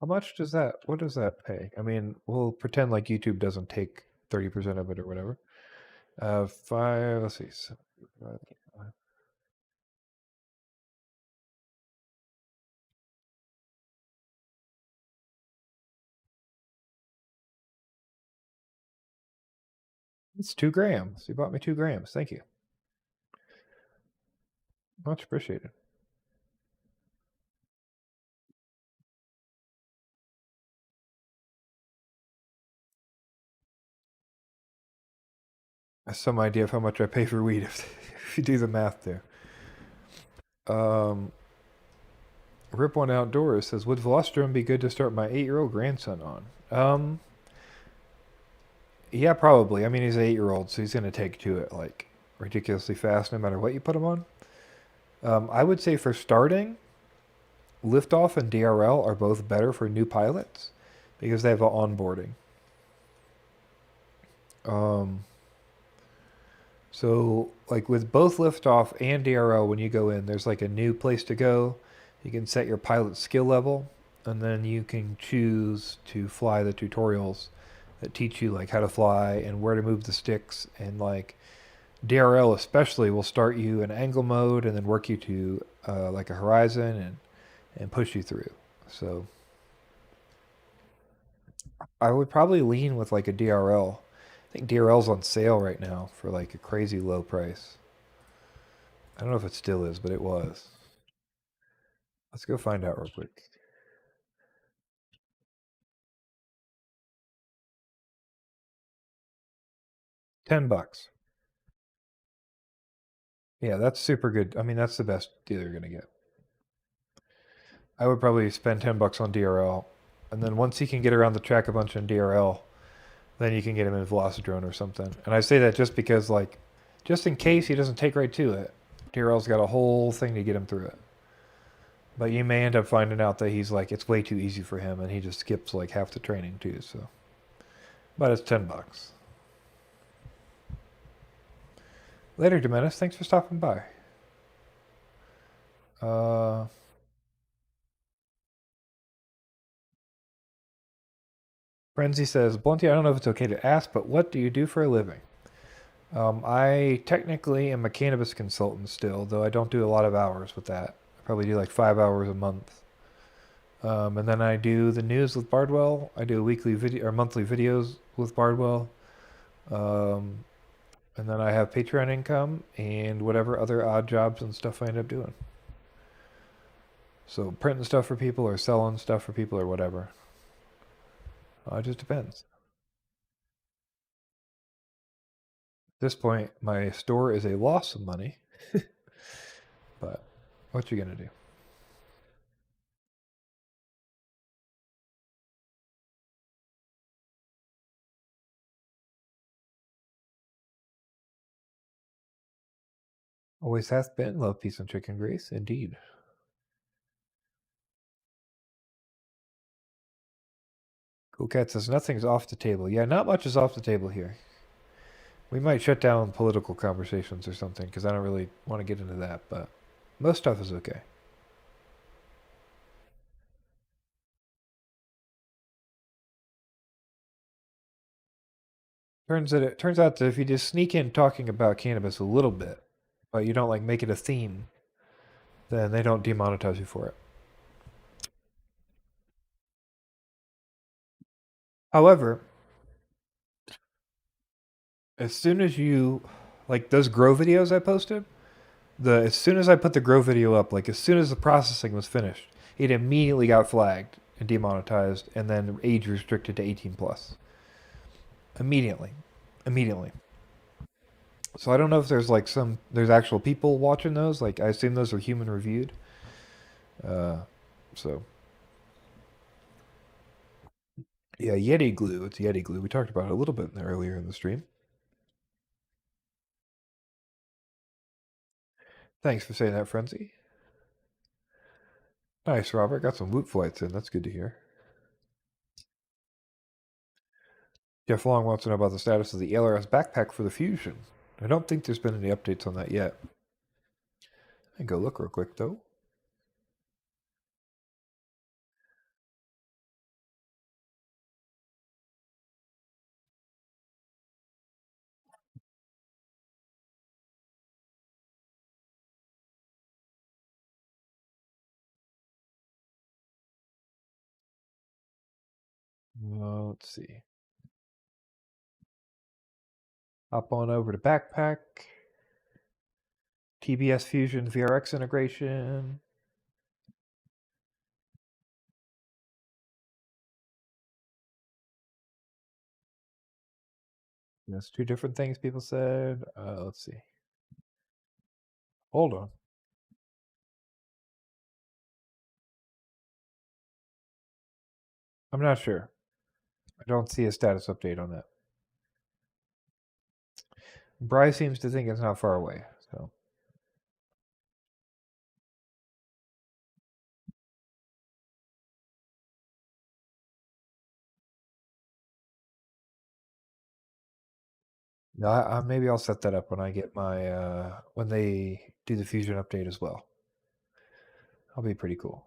How much does that, what does that pay? I mean, we'll pretend like YouTube doesn't take 30% of it or whatever. Let's see. It's 2 grams. You bought me 2 grams. Thank you. Much appreciated. I have some idea of how much I pay for weed if you do the math there. Rip One Outdoors says, would Velocitron be good to start my 8-year-old grandson on? Yeah, probably. I mean, he's an 8-year-old, so he's going to take to it like ridiculously fast no matter what you put him on. I would say for starting, Liftoff and DRL are both better for new pilots because they have an onboarding. So, like with both Liftoff and DRL, when you go in, there's like a new place to go. You can set your pilot skill level, and then you can choose to fly the tutorials that teach you like how to fly and where to move the sticks. And like DRL especially will start you in angle mode and then work you to like a horizon and push you through. So I would probably lean with like a DRL. I think DRL's on sale right now for like a crazy low price. I don't know if it still is, but it was. Let's go find out real quick. $10. Yeah, that's super good. I mean, that's the best deal you're gonna get. I would probably spend $10 on DRL, and then once he can get around the track a bunch in DRL, then you can get him in Velocidrone or something. And I say that just because, like, just in case he doesn't take right to it, DRL's got a whole thing to get him through it. But you may end up finding out that he's like, it's way too easy for him, and he just skips like half the training too. So, but it's $10. Later, Demenis. Thanks for stopping by. Frenzy says, Blunty, I don't know if it's okay to ask, but what do you do for a living? I technically am a cannabis consultant still, though I don't do a lot of hours with that. I probably do like 5 hours a month. And then I do the news with Bardwell. I do weekly video or monthly videos with Bardwell. And then I have Patreon income and whatever other odd jobs and stuff I end up doing. So printing stuff for people or selling stuff for people or whatever. It just depends. this point, my store is a loss of money. But what you gonna do? Always hath been. Love, peace, and chicken grease. Indeed. Cool Cat says nothing's off the table. Yeah, not much is off the table here. We might shut down political conversations or something because I don't really want to get into that, but most stuff is okay. Turns out that if you just sneak in talking about cannabis a little bit, but you don't like make it a theme, then they don't demonetize you for it. However, as soon as you like those grow videos I posted, as soon as I put the grow video up, like as soon as the processing was finished, it immediately got flagged and demonetized, and then age restricted to 18 plus. Immediately. So I don't know if there's like there's actual people watching those. Like I assume those are human reviewed. Uh, so yeah, Yeti glue. It's Yeti glue. We talked about it a little bit earlier in the stream. Thanks for saying that, Frenzy. Nice, Robert. Got some loot flights in. That's good to hear. Jeff Long wants to know about the status of the LRS backpack for the Fusion. I don't think there's been any updates on that yet. I can go look real quick, though. Let's see. Hop on over to Backpack. TBS Fusion VRX integration. That's two different things people said. Let's see. Hold on. I'm not sure. I don't see a status update on that. Bryce seems to think it's not far away, so. No, maybe I'll set that up when I get my when they do the Fusion update as well. That'll be pretty cool.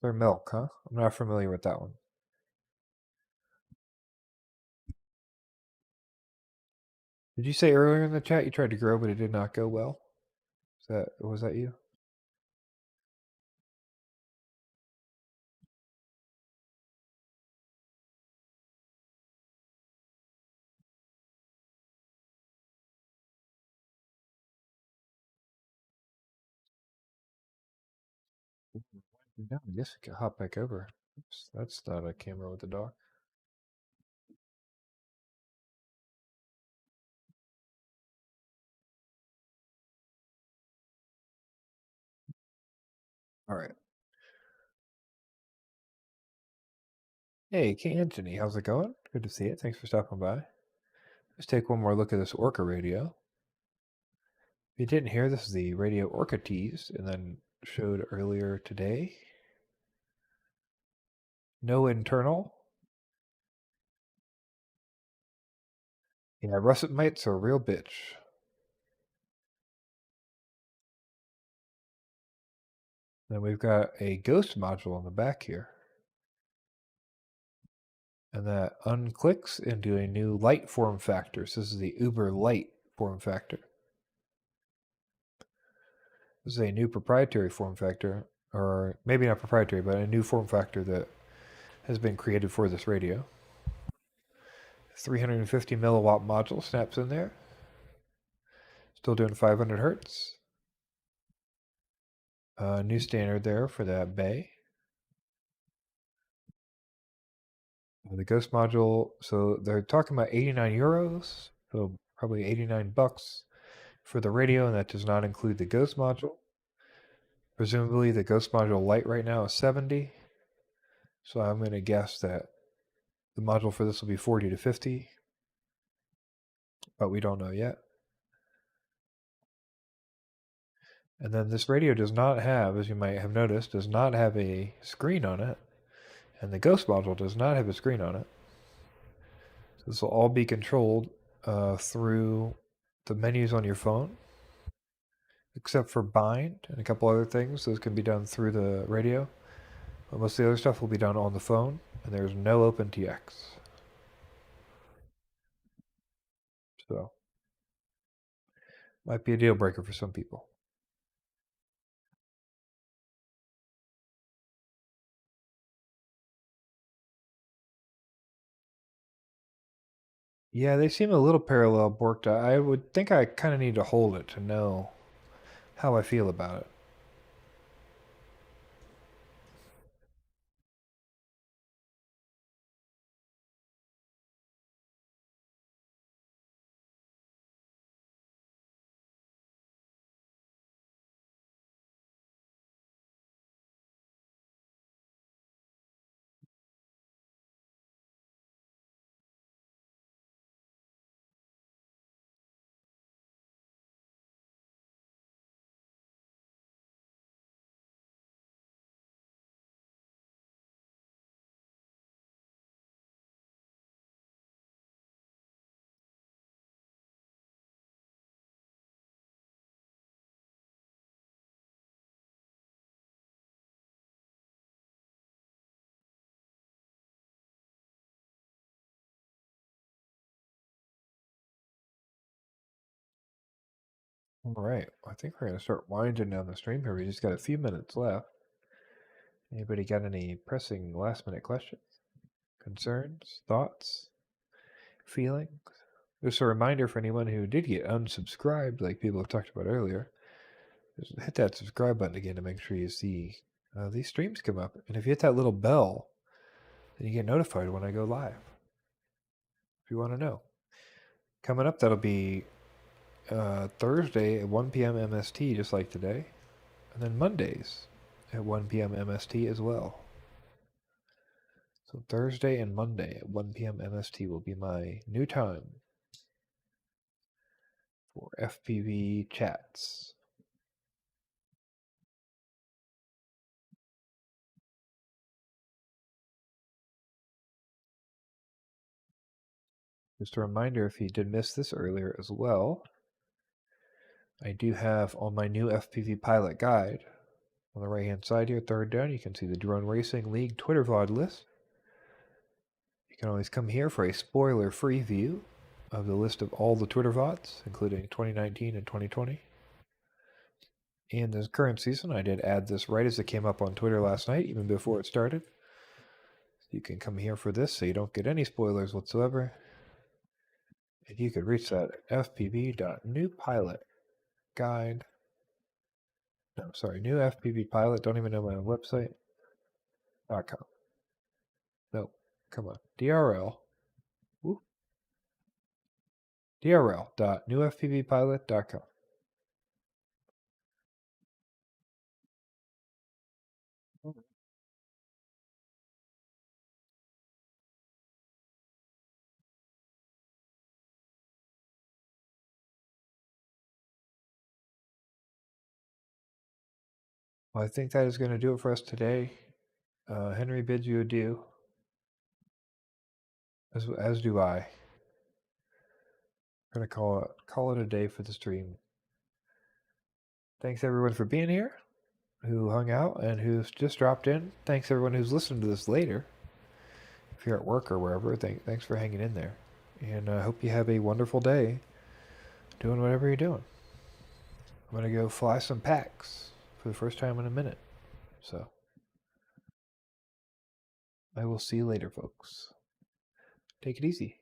Their milk, huh? I'm not familiar with that one. Did you say earlier in the chat you tried to grow but it did not go well? Was that you? No, I guess I could hop back over. Oops, that's not a camera with a dog. All right. Hey, Anthony, how's it going? Good to see you. Thanks for stopping by. Let's take one more look at this Orca radio. If you didn't hear, this is the radio Orca teased and then showed earlier today. No internal. Yeah, russet mites are a real bitch. Then we've got a ghost module on the back here. And that unclicks into a new light form factor. So this is the Uber Light form factor. This is a new proprietary form factor, or maybe not proprietary, but a new form factor that has been created for this radio. 350 milliwatt module snaps in there. Still doing 500 hertz. New standard there for that bay. The Ghost module, so they're talking about 89 euros, so probably 89 bucks for the radio, and that does not include the Ghost module. Presumably the Ghost module Lite right now is 70, so I'm going to guess that the module for this will be 40 to 50, but we don't know yet. And then this radio does not have, as you might have noticed, does not have a screen on it, and the Ghost module does not have a screen on it. So this will all be controlled through the menus on your phone, except for bind and a couple other things. Those can be done through the radio. But most of the other stuff will be done on the phone, and there's no OpenTX. So, might be a deal breaker for some people. Yeah, they seem a little parallel borked. I would think I kind of need to hold it to know how I feel about it. All right, I think we're going to start winding down the stream here. We just got a few minutes left. Anybody got any pressing last minute questions, concerns, thoughts, feelings? Just a reminder for anyone who did get unsubscribed, like people have talked about earlier, just hit that subscribe button again to make sure you see these streams come up. And if you hit that little bell, then you get notified when I go live. If you want to know. Coming up, that'll be Thursday at 1 p.m. MST, just like today. And then Mondays at 1 p.m. MST as well. So Thursday and Monday at 1 p.m. MST will be my new time for FPV chats. Just a reminder, if you did miss this earlier as well, I do have on my new FPV pilot guide, on the right hand side here, third down, you can see the Drone Racing League Twitter VOD list. You can always come here for a spoiler-free view of the list of all the Twitter VODs, including 2019 and 2020. In this current season, I did add this right as it came up on Twitter last night, even before it started. You can come here for this so you don't get any spoilers whatsoever. And you could reach that at fpv.newpilotguide. No, sorry, new FPV pilot. Don't even know my own website. .com. No, come on. DRL. Woo. DRL.newfpvpilot.com. Well, I think that is going to do it for us today. Henry bids you adieu, as do I. I'm going to call it a day for the stream. Thanks everyone for being here. who hung out and who's just dropped in. Thanks everyone who's listened to this later. If you're at work or wherever, thanks for hanging in there. And I hope you have a wonderful day doing whatever you're doing. I'm going to go fly some packs for the first time in a minute. So I will see you later, folks. Take it easy.